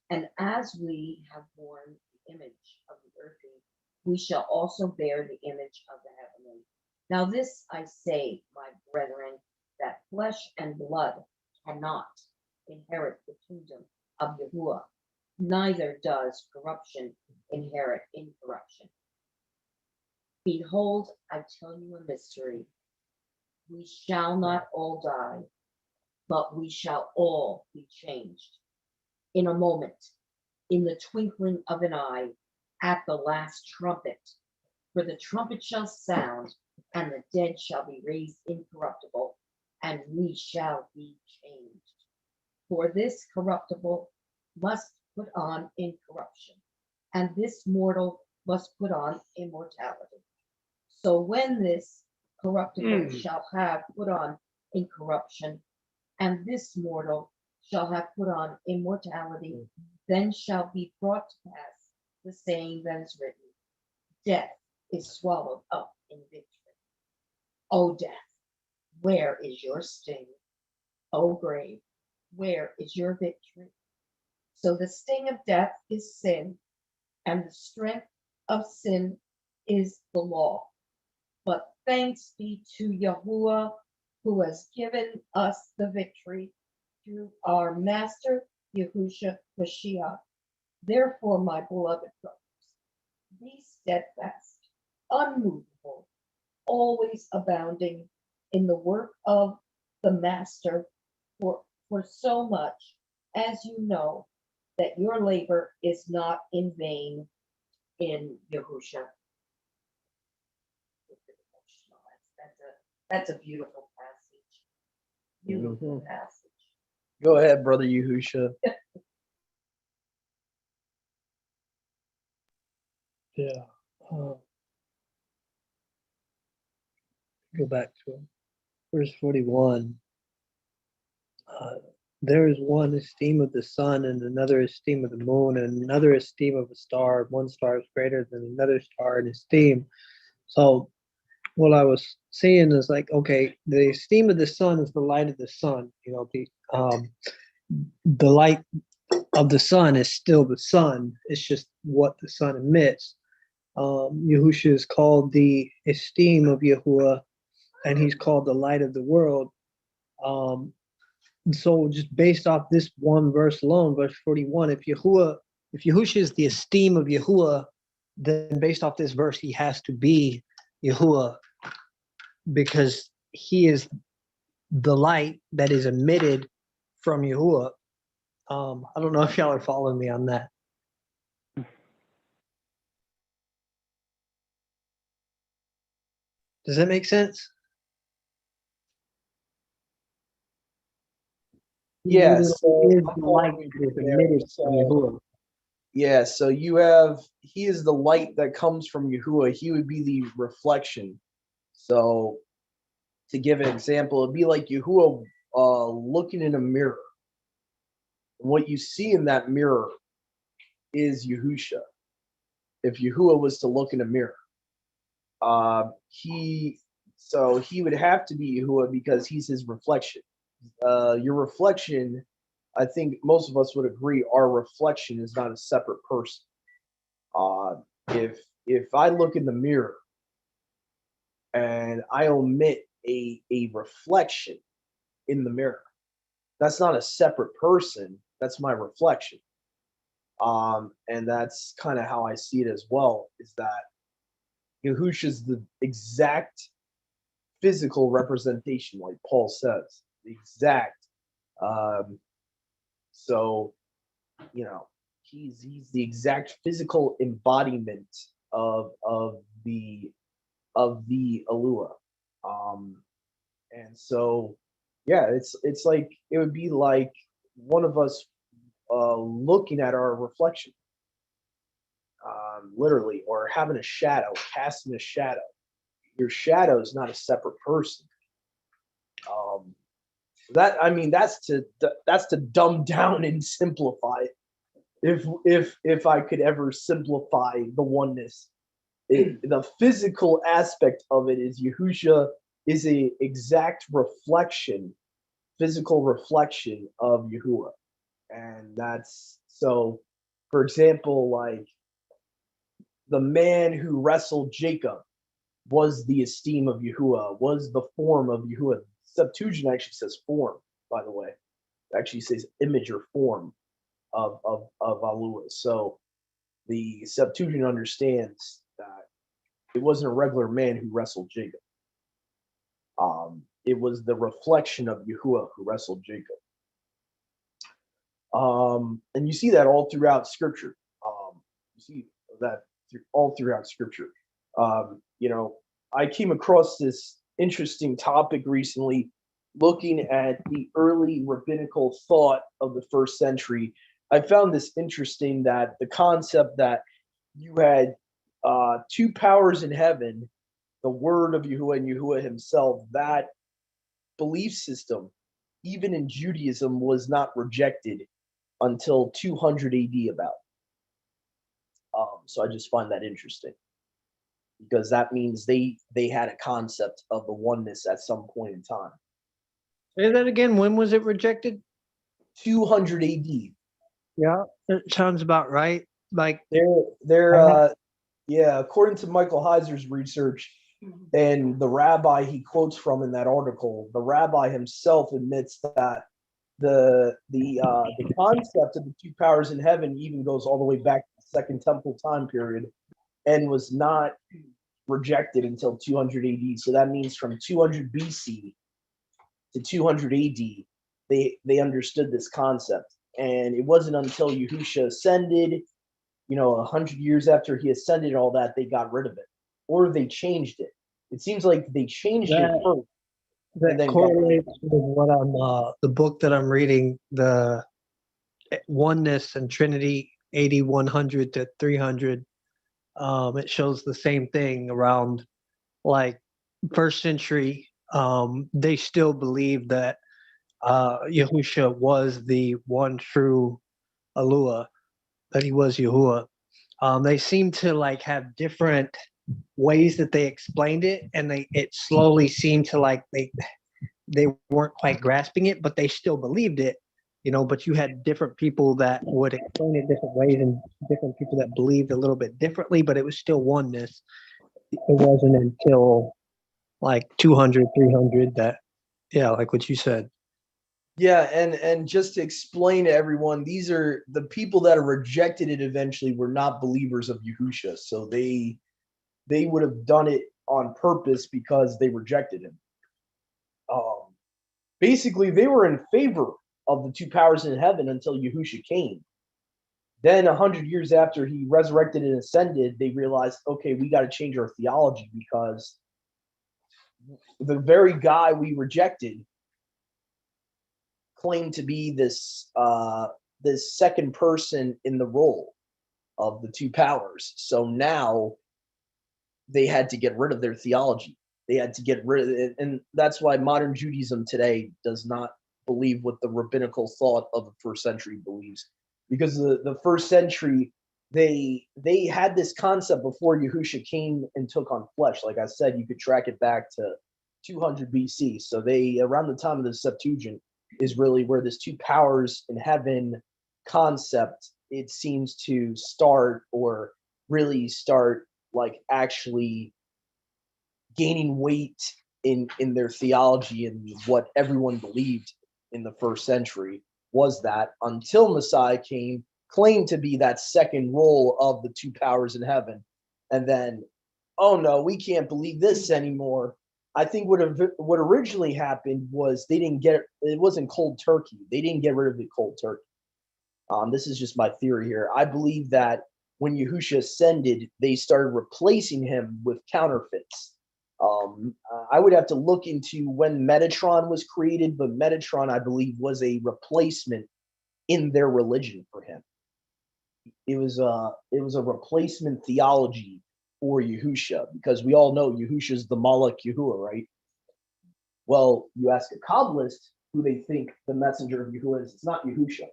And as we have borne the image of the earthy, we shall also bear the image of the heavenly. Now this I say, my brethren, that flesh and blood cannot inherit the kingdom of Yahuwah, neither does corruption inherit incorruption. Behold, I tell you a mystery. We shall not all die, but we shall all be changed. In a moment, in the twinkling of an eye, at the last trumpet. For the trumpet shall sound, and the dead shall be raised incorruptible, and we shall be changed. For this corruptible must put on incorruption, and this mortal must put on immortality. So when this corruptible shall have put on incorruption, and this mortal shall have put on immortality, then shall be brought to pass the saying that is written, death is swallowed up in victory. O death, where is your sting? O grave, where is your victory? So the sting of death is sin, and the strength of sin is the law. But thanks be to Yahuwah, who has given us the victory through our Master Yahushua Mashiach. Therefore, my beloved brothers, be steadfast, unmovable, always abounding in the work of the Master, for for so much, as you know, that your labor is not in vain in Yahusha. That's a beautiful passage. Beautiful passage. Go ahead, Brother Yahusha. Yeah. Go back to verse 41. There is one esteem of the sun, and another esteem of the moon, and another esteem of a star. One star is greater than another star in esteem. So what I was seeing is like, okay, the esteem of the sun is the light of the sun. You know, the light of the sun is still the sun. It's just what the sun emits. Yahusha is called the esteem of Yahuwah, and he's called the light of the world. So just based off this one verse alone, verse 41, if Yahusha is the esteem of Yahuwah, then based off this verse, he has to be Yahuwah because he is the light that is emitted from Yahuwah. I don't know if y'all are following me on that. Does that make sense? He Yeah, literally so is I'm the light following that is you there. emitted from So, Yahuwah. yeah, so he is the light that comes from Yahuwah. He would be the reflection. So to give an example, it'd be like Yahuwah looking in a mirror. What you see in that mirror is Yahusha. If Yahuwah was to look in a mirror, he would have to be Yahuwah because he's his reflection. Your reflection, I think most of us would agree, our reflection is not a separate person. If I look in the mirror and I omit a reflection in the mirror, that's not a separate person. That's my reflection. And that's kind of how I see it as well, is that Yahusha is the exact physical representation, like Paul says, the exact. Um, so, you know, he's the exact physical embodiment of the Alua. And so, yeah, it's like it would be like one of us looking at our reflection, literally, or having a shadow, casting a shadow. Your shadow is not a separate person. That I mean, that's to dumb down and simplify. If I could ever simplify the oneness, the physical aspect of it is Yahusha is a exact reflection, physical reflection of Yahuwah. And that's so, for example, like the man who wrestled Jacob was the esteem of Yahuwah, was the form of Yahuwah. Septuagint actually says form, by the way. It actually says image or form of Alua. So the Septuagint understands that it wasn't a regular man who wrestled Jacob. It was the reflection of Yahuwah who wrestled Jacob. And you see that all throughout Scripture. You see that all throughout Scripture. You know, I came across this interesting topic recently, looking at the early rabbinical thought of the first century. I found this interesting, that the concept that you had two powers in heaven, the Word of Yahuwah and Yahuwah Himself, that belief system, even in Judaism, was not rejected until 200 AD about. So I just find that interesting, because that means they had a concept of the oneness at some point in time. Say that again. When was it rejected? 200 AD. Yeah, it sounds about right. Like Yeah, according to Michael Heiser's research and the rabbi he quotes from in that article, the rabbi himself admits that the concept of the two powers in heaven even goes all the way back to the Second Temple time period, and was not rejected until 200 AD. So that means from 200 BC to 200 AD, they understood this concept. And it wasn't until Yahusha ascended, 100 years after he ascended and all that, they got rid of it, or they changed it. It seems like they changed it first. That then correlates with what the book that I'm reading, the Oneness and Trinity 8100 to 300. It shows the same thing around like first century. They still believe that Yahusha was the one true Alua, that he was Yahuwah. They seem to like have different ways that they explained it, and it slowly seemed to like they weren't quite grasping it, but they still believed it, but you had different people that would explain it different ways and different people that believed a little bit differently, but it was still oneness. It wasn't until like 200, 300 that, yeah, like what you said. Yeah, and just to explain to everyone, these are the people that are rejected it eventually were not believers of Yahusha. So they would have done it on purpose because they rejected him. Basically, they were in favor of the two powers in heaven until Yahusha came. Then 100 years after he resurrected and ascended, they realized, okay, we got to change our theology because the very guy we rejected claimed to be this second person in the role of the two powers. So now they had to get rid of their theology. They had to get rid of it, and that's why modern Judaism today does not believe what the rabbinical thought of the first century believes, because the first century they had this concept before Yahusha came and took on flesh. Like I said, you could track it back to 200 BC. So they, around the time of the Septuagint, is really where this two powers in heaven concept, it seems to start, or really start like actually gaining weight in their theology, and what everyone believed in the first century was that until Messiah came, claimed to be that second role of the two powers in heaven, and then, oh no, we can't believe this anymore. I think what originally happened was it wasn't cold turkey. They didn't get rid of the cold turkey. This is just my theory here. I believe that when Yahusha ascended, they started replacing him with counterfeits. I would have to look into when Metatron was created, but Metatron, I believe, was a replacement in their religion for him. It was a replacement theology for Yahusha, because we all know Yahusha is the Malach Yahuwah, right? Well, you ask a Kabbalist who they think the messenger of Yahuwah is, it's not Yahusha.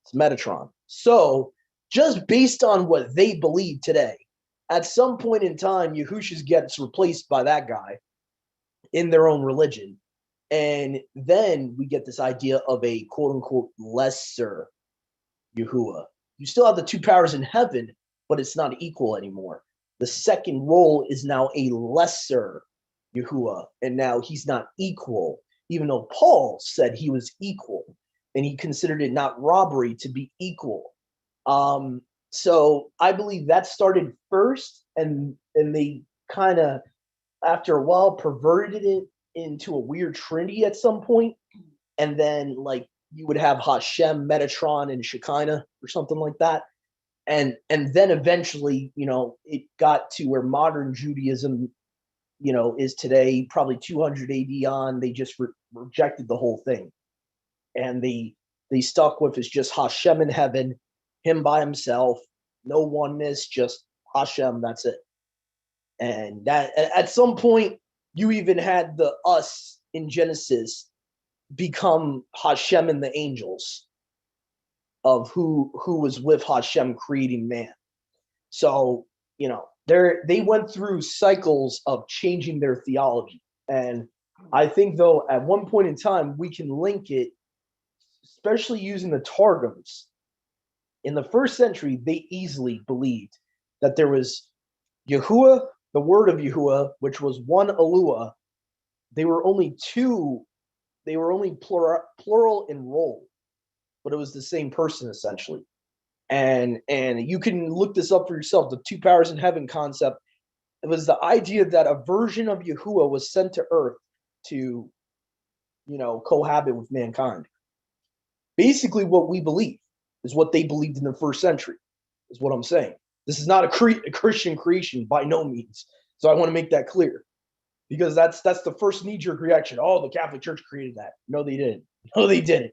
It's Metatron. So just based on what they believe today, at some point in time, Yahusha gets replaced by that guy in their own religion. And then we get this idea of a quote unquote lesser Yahuwah. You still have the two powers in heaven, but it's not equal anymore. The second role is now a lesser Yahuwah, and now he's not equal, even though Paul said he was equal, and he considered it not robbery to be equal. So I believe that started first, and they kind of, after a while, perverted it into a weird trinity at some point, and then like you would have Hashem, Metatron, and Shekinah or something like that. And then eventually, it got to where modern Judaism, is today, probably 200 AD on. They just rejected the whole thing. And they stuck with it's just Hashem in heaven, him by himself, no oneness, just Hashem, that's it. And that at some point, you even had the us in Genesis become Hashem and the angels, of who was with Hashem creating man. So, they went through cycles of changing their theology. And I think, though, at one point in time, we can link it, especially using the Targums. In the first century, they easily believed that there was Yahuwah, the word of Yahuwah, which was one Alua. They were only plural in role, but it was the same person essentially. And you can look this up for yourself. The two powers in heaven concept. It was the idea that a version of Yahuwah was sent to earth to cohabit with mankind. Basically, what we believe is what they believed in the first century, is what I'm saying. This is not a Christian creation by no means. So I want to make that clear, because that's the first knee-jerk reaction. Oh, the Catholic Church created that. No, they didn't. No, they didn't.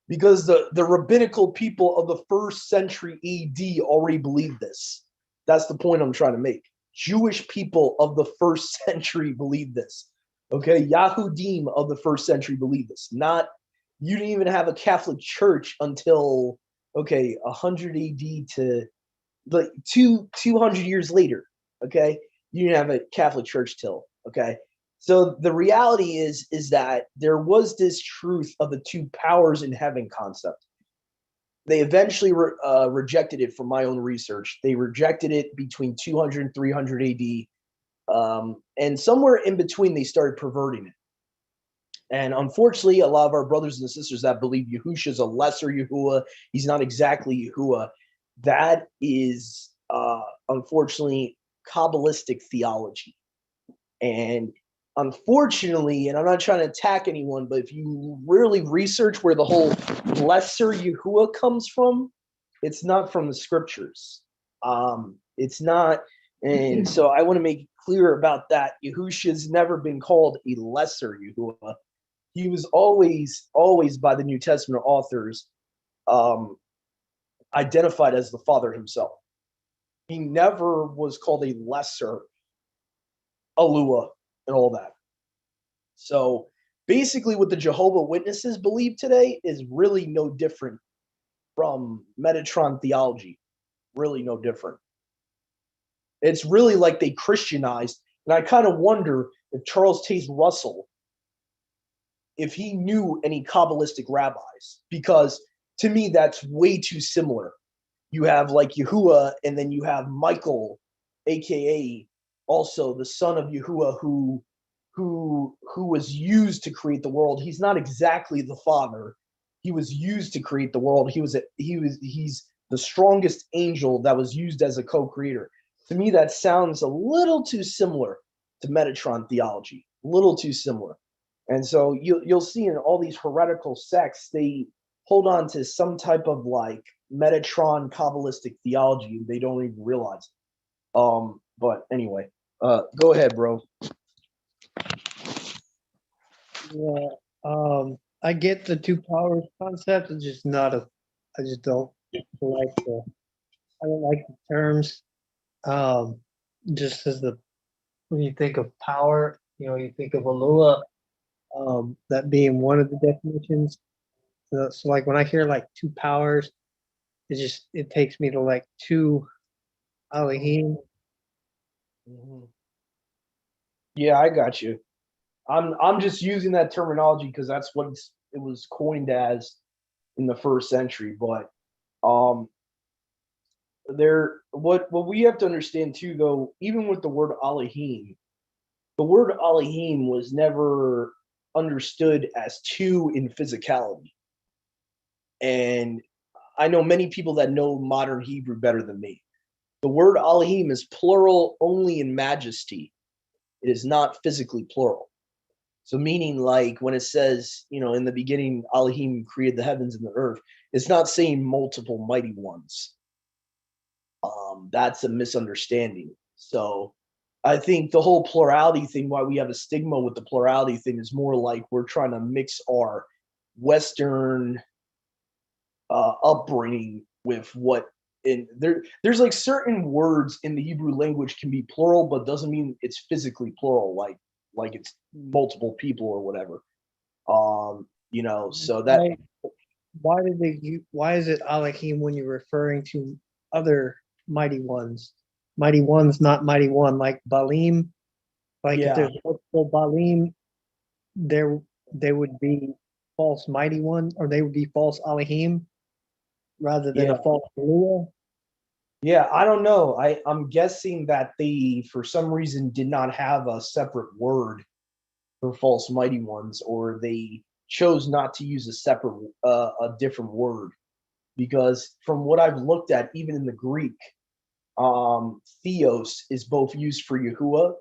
Because the rabbinical people of the first century AD already believed this. That's the point I'm trying to make. Jewish people of the first century believed this. Okay, Yahudim of the first century believed this. Not, you didn't even have a Catholic Church until 100 AD to like 200 years later. Okay, you didn't have a Catholic Church till. Okay, so the reality is that there was this truth of the two powers in heaven concept. They eventually rejected it from my own research. They rejected it between 200 and 300 AD. And somewhere in between, they started perverting it. And unfortunately, a lot of our brothers and sisters that believe Yahushua is a lesser Yahuwah, he's not exactly Yahuwah, that is, unfortunately, Kabbalistic theology. And unfortunately, and I'm not trying to attack anyone, but if you really research where the whole lesser Yahuwah comes from, it's not from the scriptures. It's not. And so I want to make it clear about that. Yahushua's never been called a lesser Yahuwah. He was always by the New Testament authors identified as the Father himself. He never was called a lesser Alua and all that. So basically what the Jehovah Witnesses believe today is really no different from Metatron theology. Really no different. It's really like they Christianized. And I kind of wonder if Charles Taze Russell, if he knew any Kabbalistic rabbis, because to me, that's way too similar. You have like Yahuwah, and then you have Michael, aka also the son of Yahuwah, who was used to create the world. He's not exactly the father. He was used to create the world. He's the strongest angel that was used as a co-creator. To me, that sounds a little too similar to Metatron theology. A little too similar. And so you'll see in all these heretical sects, they hold on to some type of like Metatron Kabbalistic theology. They don't even realize it. But anyway, go ahead, bro. Yeah, I get the two powers concept. It's just not a. I just don't like the. I don't like the terms. Just as when you think of power, you think of Alua, that being one of the definitions. So like when I hear like two powers, it takes me to like two Elohim. Mm-hmm. Yeah, I got you. I'm just using that terminology because that's what it was coined as in the first century. But what we have to understand too, though, even with the word Elohim, the word Elohim was never understood as two in physicality. And I know many people that know modern Hebrew better than me. The word Elohim is plural only in majesty. It is not physically plural. So meaning like when it says, in the beginning, Elohim created the heavens and the earth, it's not saying multiple mighty ones. That's a misunderstanding. So I think the whole plurality thing, why we have a stigma with the plurality thing, is more like we're trying to mix our Western upbringing with what there's like certain words in the Hebrew language can be plural, but doesn't mean it's physically plural, like it's multiple people or whatever. So that Why is it Elohim when you're referring to other mighty ones? Mighty ones, not mighty one, like Balim. Like if there's multiple Balim, they would be false mighty one, or they would be false Elohim rather than a false Alua. Yeah, I don't know. I'm guessing that they, for some reason, did not have a separate word for false mighty ones, or they chose not to use a different word. Because from what I've looked at, even in the Greek, theos is both used for Yahuwah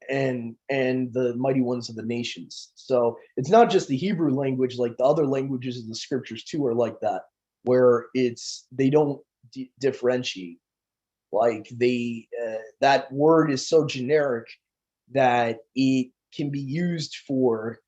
and the mighty ones of the nations. So it's not just the Hebrew language, like the other languages of the scriptures too are like that, where they don't differentiate. Like that word is so generic that it can be used for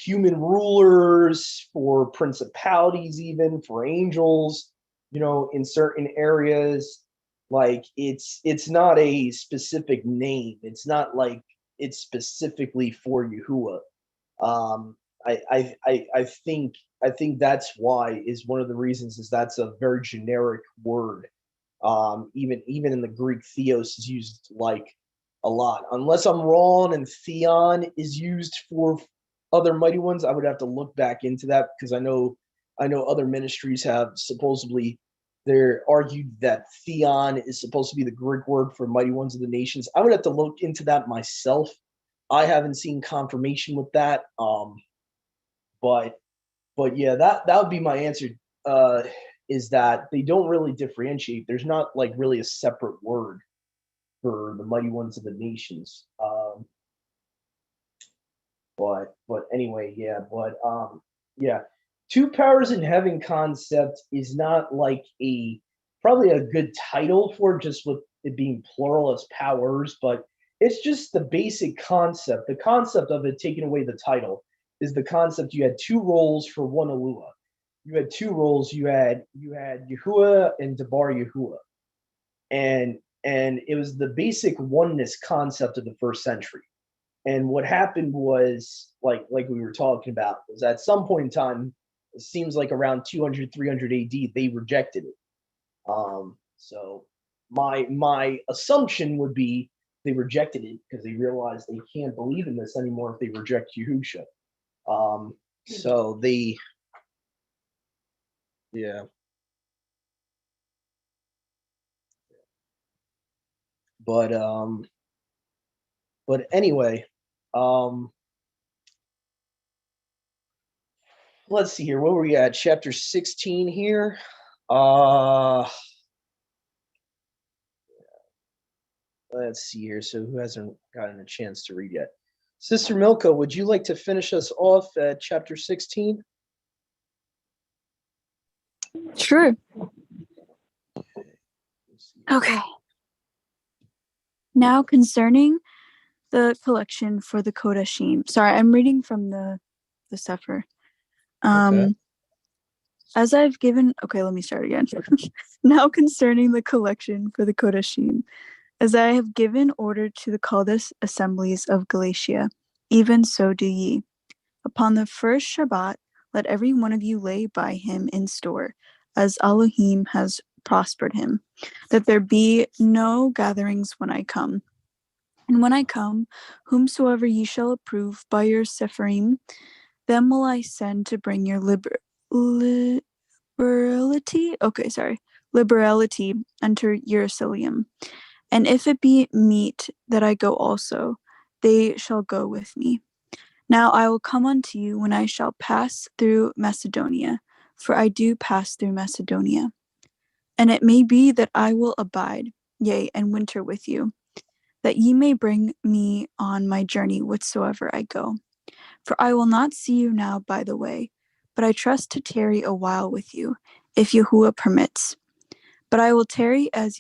human rulers, for principalities, even for angels, in certain areas. Like it's not a specific name. It's not like it's specifically for Yahuwah. I think that's why is one of the reasons is that's a very generic word. Even in the Greek, theos is used like a lot. Unless I'm wrong, and theon is used for other mighty ones, I would have to look back into that because I know other ministries have supposedly they're argued that theon is supposed to be the Greek word for mighty ones of the nations. I would have to look into that myself. I haven't seen confirmation with that. But yeah, that would be my answer. Is that they don't really differentiate. There's not like really a separate word for the mighty ones of the nations. But anyway, yeah. But yeah, two powers in heaven concept is not like probably a good title for it, just with it being plural as powers, but it's just the basic concept. The concept of it, taking away the title, is the concept you had two roles for one Alua. You had two roles. You had Yahuwah and Debar Yahuwah, and it was the basic oneness concept of the first century. And what happened was, like we were talking about, was at some point in time, it seems like around 200, 300 AD, they rejected it. So my assumption would be they rejected it because they realized they can't believe in this anymore if they reject Yahusha. So they, yeah. But anyway, let's see here. Where were we at? Chapter 16 here. Let's see here. So who hasn't gotten a chance to read yet? Sister Milka, would you like to finish us off at chapter 16? Sure. Okay. Now concerning the collection for the Kodashim. Sorry, I'm reading from the Sefer. Okay. As I've given, okay, let me start again. Now concerning the collection for the Kodashim, as I have given order to the Chaldees assemblies of Galatia, even so do ye. Upon the first Shabbat, let every one of you lay by him in store, as Elohim has prospered him, that there be no gatherings when I come. And when I come, whomsoever ye shall approve by your Sepharim, them will I send to bring your liberality unto Jerusalem. And if it be meet that I go also, they shall go with me. Now I will come unto you when I shall pass through Macedonia, for I do pass through Macedonia. And it may be that I will abide, yea, and winter with you, that ye may bring me on my journey whithersoever I go. For I will not see you now by the way, but I trust to tarry a while with you, if Yahuwah permits. But I will tarry as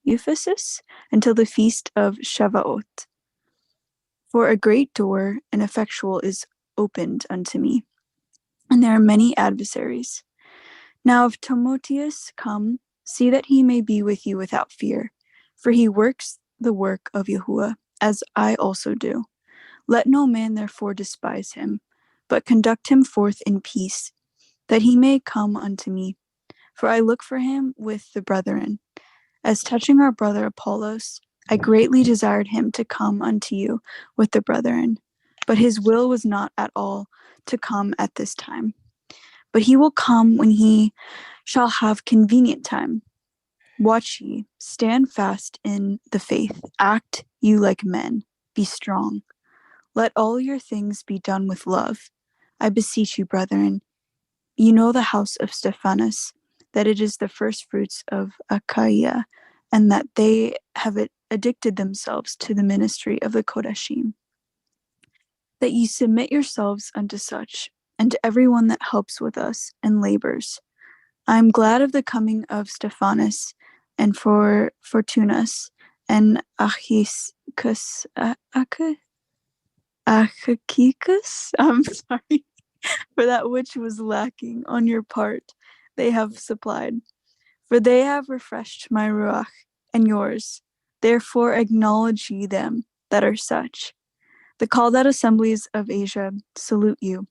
Ephesus until the feast of Shavuot. For a great door and effectual is opened unto me, and there are many adversaries. Now if Timotheus come, see that he may be with you without fear, for he works the work of Yahuwah, as I also do. Let no man therefore despise him, but conduct him forth in peace, that he may come unto me. For I look for him with the brethren. As touching our brother Apollos, I greatly desired him to come unto you with the brethren, but his will was not at all to come at this time. But he will come when he shall have convenient time. Watch ye, stand fast in the faith, act you like men, be strong. Let all your things be done with love. I beseech you, brethren, you know the house of Stephanus, that it is the first fruits of Achaia, and that they have addicted themselves to the ministry of the Kodashim. That ye submit yourselves unto such, and to everyone that helps with us and labors. I am glad of the coming of Stephanus, and for Fortunus, and Achaicus, I'm sorry, for that which was lacking on your part, they have supplied. For they have refreshed my ruach and yours. Therefore acknowledge ye them that are such. The called out assemblies of Asia salute you.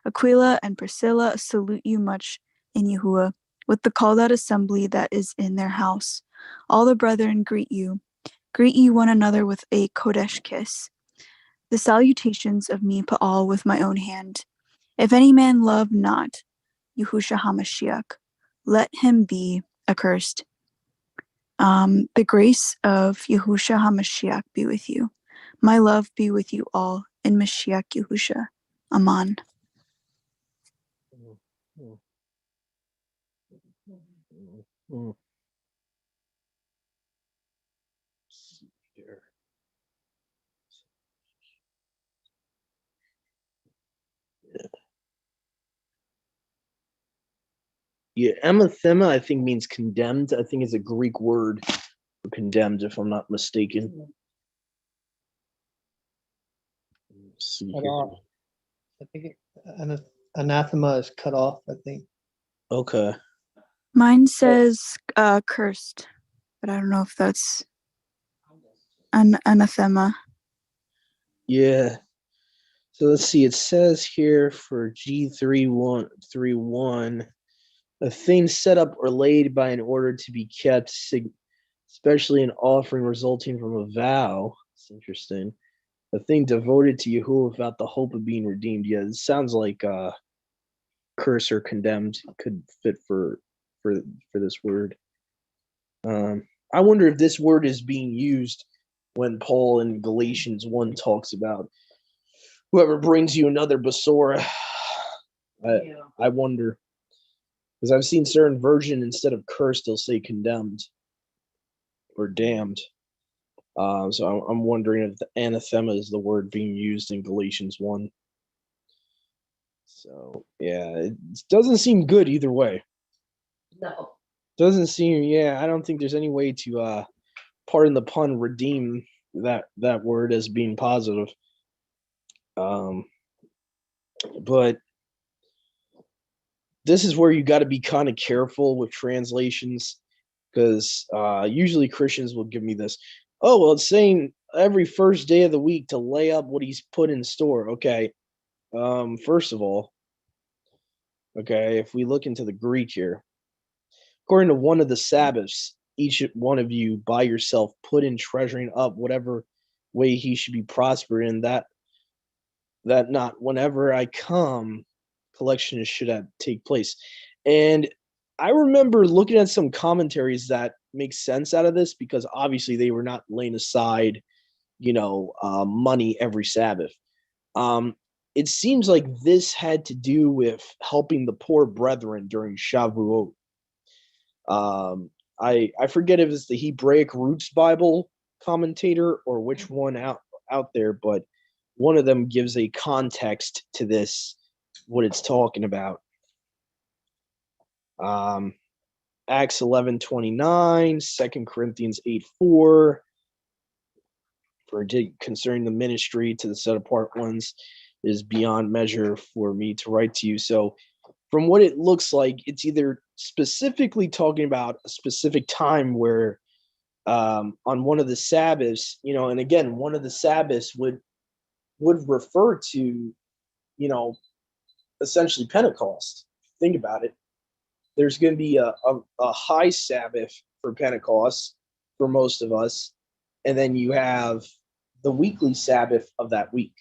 Aquila and Priscilla salute you much in Yahuwah, with the called out assembly that is in their house. All the brethren greet you. Greet ye one another with a Kodesh kiss. The salutations of me Paul with my own hand. If any man love not Yahusha HaMashiach, let him be accursed. The grace of Yahusha HaMashiach be with you. My love be with you all in Mashiach Yahusha. Aman. Yeah, anathema, I think, means condemned. I think it's a Greek word for condemned, if I'm not mistaken. Let's see Cut here. off. I think anathema is cut off, I think. Okay. Mine says cursed, but I don't know if that's an anathema. Yeah. So let's see. It says here for G3131, a thing set up or laid by an order to be kept, especially an offering resulting from a vow. It's interesting. A thing devoted to Yahuwah without the hope of being redeemed. Yeah, it sounds like curse or condemned could fit for this word. I wonder if this word is being used when Paul in Galatians 1 talks about whoever brings you another Basora. I wonder, because I've seen certain version instead of cursed, they'll say condemned or damned. So I'm wondering if the anathema is the word being used in Galatians 1. So yeah, it doesn't seem good either way. No. Doesn't seem, yeah, I don't think there's any way to pardon the pun, redeem that word as being positive. But this is where you got to be kind of careful with translations, because usually Christians will give me this. Oh, well, it's saying every first day of the week to lay up what he's put in store. Okay. First of all, okay, if we look into the Greek here, according to one of the Sabbaths, each one of you by yourself put in treasuring up whatever way he should be prospered in, that not whenever I come, collection should have take place. And I remember looking at some commentaries that make sense out of this, because obviously they were not laying aside, money every Sabbath. It seems like this had to do with helping the poor brethren during Shavuot. I forget if it's the Hebraic Roots Bible commentator or which one out there, but one of them gives a context to this, what it's talking about. Acts 11:29, 2 Corinthians 8:4, concerning the ministry to the set apart ones is beyond measure for me to write to you. So from what it looks like, it's either specifically talking about a specific time where on one of the Sabbaths, and again, one of the Sabbaths would refer to, essentially Pentecost. Think about it. There's going to be a high Sabbath for Pentecost for most of us, and then you have the weekly Sabbath of that week.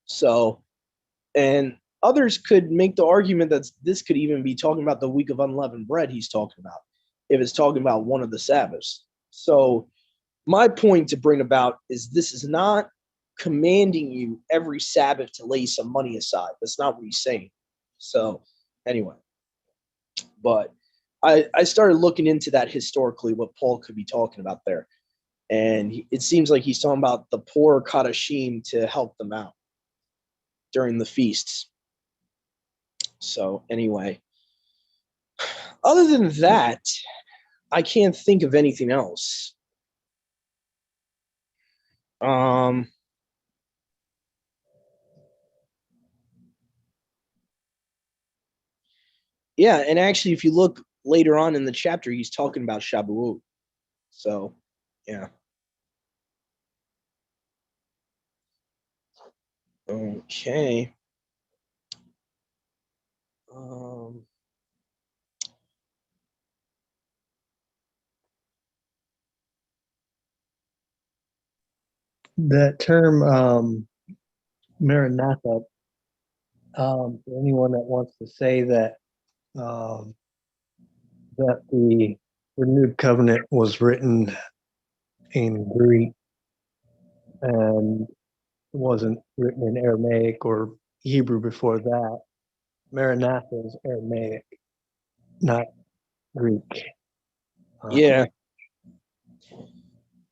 So, and others could make the argument that this could even be talking about the week of unleavened bread he's talking about, if it's talking about one of the Sabbaths. So my point to bring about is this is not commanding you every Sabbath to lay some money aside. That's not what he's saying. So anyway, but I started looking into that historically, what Paul could be talking about there. And it seems like he's talking about the poor Kadashim to help them out during the feasts. So anyway, other than that, I can't think of anything else. Yeah, and actually, if you look later on in the chapter, he's talking about Shabuot. So, yeah. Okay. Um, That term, Maranatha, for anyone that wants to say that um, that the renewed covenant was written in Greek and wasn't written in Aramaic or Hebrew before that. Maranatha is Aramaic, not Greek. yeah,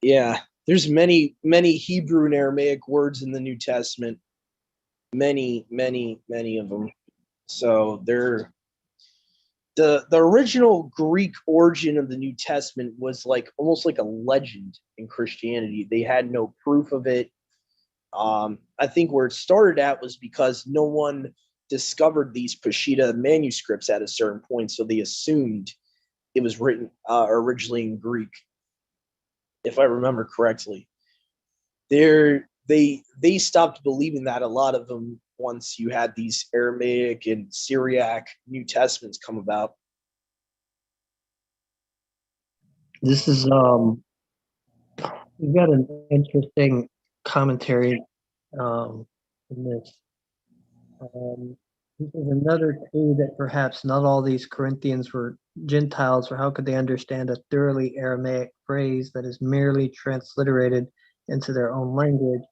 yeah. There's many Hebrew and Aramaic words in the New Testament. Many of them. So they're the original Greek origin of the New Testament was like almost like a legend in Christianity. They had no proof of it. I think where it started at was because no one discovered these Peshitta manuscripts at a certain point, so they assumed it was written originally in Greek, if I remember correctly. They stopped believing that, a lot of them, once you had these Aramaic and Syriac New Testaments come about. This is we've got an interesting commentary in this. This is another clue that perhaps not all these Corinthians were Gentiles, or how could they understand a thoroughly Aramaic phrase that is merely transliterated into their own language?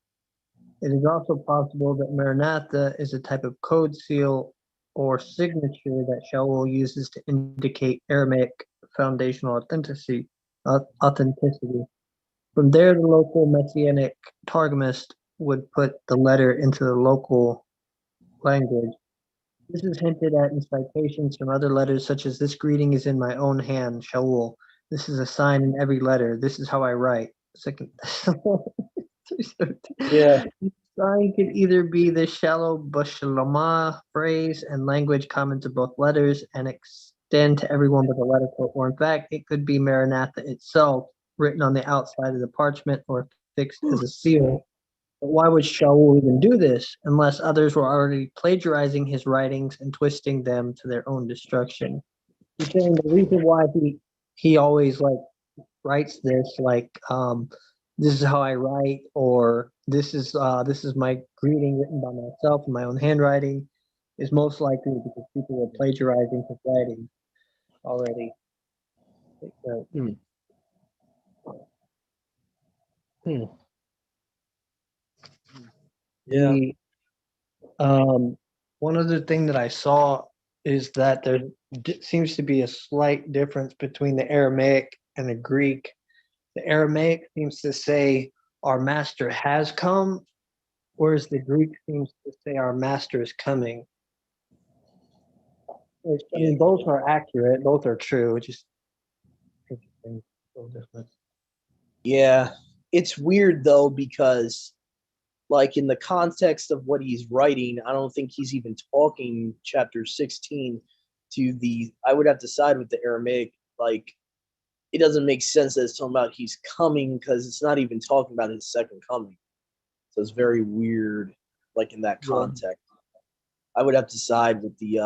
It is also possible that Maranatha is a type of code seal or signature that Shaul uses to indicate Aramaic foundational authenticity. From there, the local Messianic Targumist would put the letter into the local language. This is hinted at in citations from other letters, such as "This greeting is in my own hand, Shaul. This is a sign in every letter. This is how I write." Second. Yeah. Sign could either be the shallow bashalama phrase and language common to both letters and extend to everyone but the letter code, or in fact, it could be Maranatha itself, written on the outside of the parchment or fixed as a seal. But why would Shaul even do this unless others were already plagiarizing his writings and twisting them to their own destruction? He's saying the reason why he always like writes this this is how I write, or this is my greeting written by myself in my own handwriting, is most likely because people were plagiarizing his writing already. Hmm. Hmm. Yeah. The one other thing that I saw is that there seems to be a slight difference between the Aramaic and the Greek. The Aramaic seems to say, "Our master has come," whereas the Greek seems to say, "Our master is coming." Which, I mean, both are accurate, both are true. It's just interesting, little difference. Yeah. It's weird though, because like in the context of what he's writing, I don't think he's even talking chapter 16 to the, I would have to side with the Aramaic. Like, it doesn't make sense that it's talking about he's coming, because it's not even talking about his second coming. So it's very weird, like in that context. I would have to side with the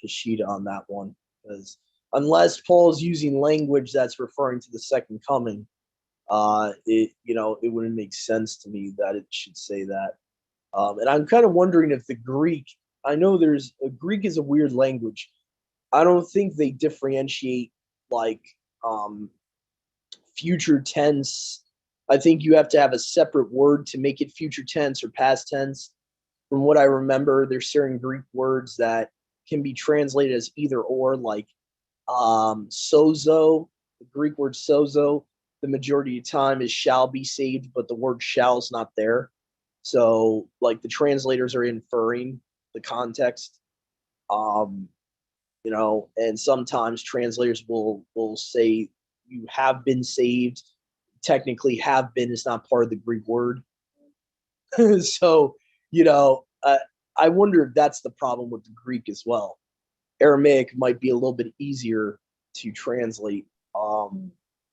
Peshitta on that one, because unless Paul's using language that's referring to the second coming, it wouldn't make sense to me that it should say that. And I'm kind of wondering if the Greek, I know Greek is a weird language. I don't think they differentiate like future tense. I think you have to have a separate word to make it future tense or past tense. From what I remember, there's certain Greek words that can be translated as either or, like Sozo, the Greek word sozo, the majority of the time is shall be saved, but the word shall is not there. So like the translators are inferring the context. Um, and sometimes translators will say you have been saved. Technically, have been is not part of the Greek word. So, I wonder if that's the problem with the Greek as well. Aramaic might be a little bit easier to translate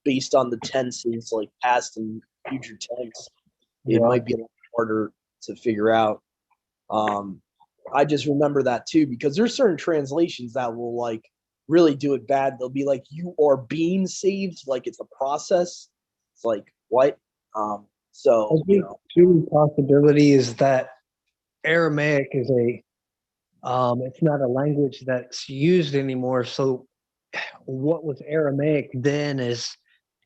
based on the tenses, like past and future tense. It Yeah. might be a little harder to figure out. I just remember that too, because there's certain translations that will like really do it bad. They'll be like, you are being saved, like it's a process. It's like, what? I think two possibility is that Aramaic is it's not a language that's used anymore. So what was Aramaic then is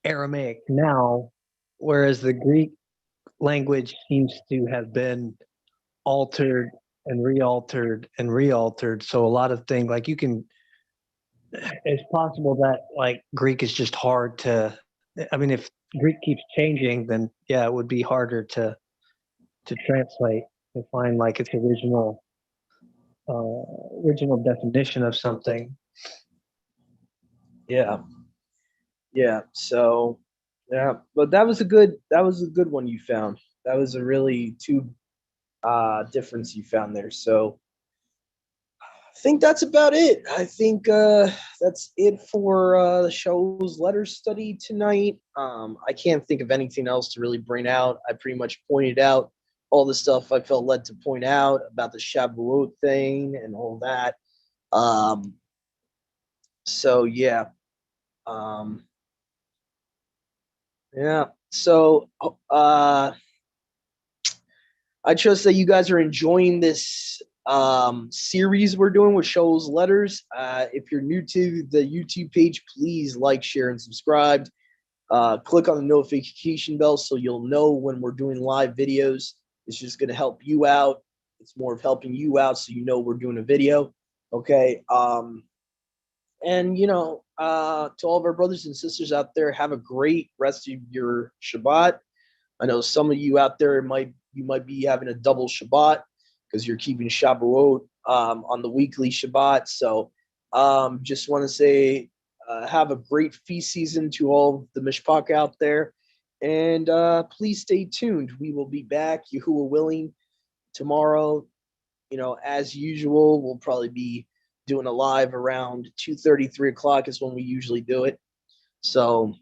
Aramaic now, whereas the Greek language seems to have been altered and re-altered and re-altered. So a lot of things like it's possible that like Greek is just hard to, I mean, if Greek keeps changing, then yeah, it would be harder to translate and find like its original definition of something. Yeah. Yeah. So yeah, but that was a good one you found. That was a really two difference you found there. So I think that's about it. I think that's it for the show's letter study tonight. I can't think of anything else to really bring out. I pretty much pointed out all the stuff I felt led to point out about the Shavuot thing and all that. Um, so yeah, um, yeah. So I trust that you guys are enjoying this series we're doing with Shauls Letters. If you're new to the YouTube page, please like, share, and subscribe. Click on the notification bell so you'll know when we're doing live videos. It's just going to help you out. It's more of helping you out so you know we're doing a video. Okay. And, to all of our brothers and sisters out there, have a great rest of your Shabbat. I know some of you out there might be having a double Shabbat because you're keeping Shavuot on the weekly Shabbat. So just want to say have a great feast season to all the Mishpach out there. And please stay tuned. We will be back, Yahuwah willing, tomorrow. As usual, we'll probably be doing a live around 2:30, 3 o'clock is when we usually do it. So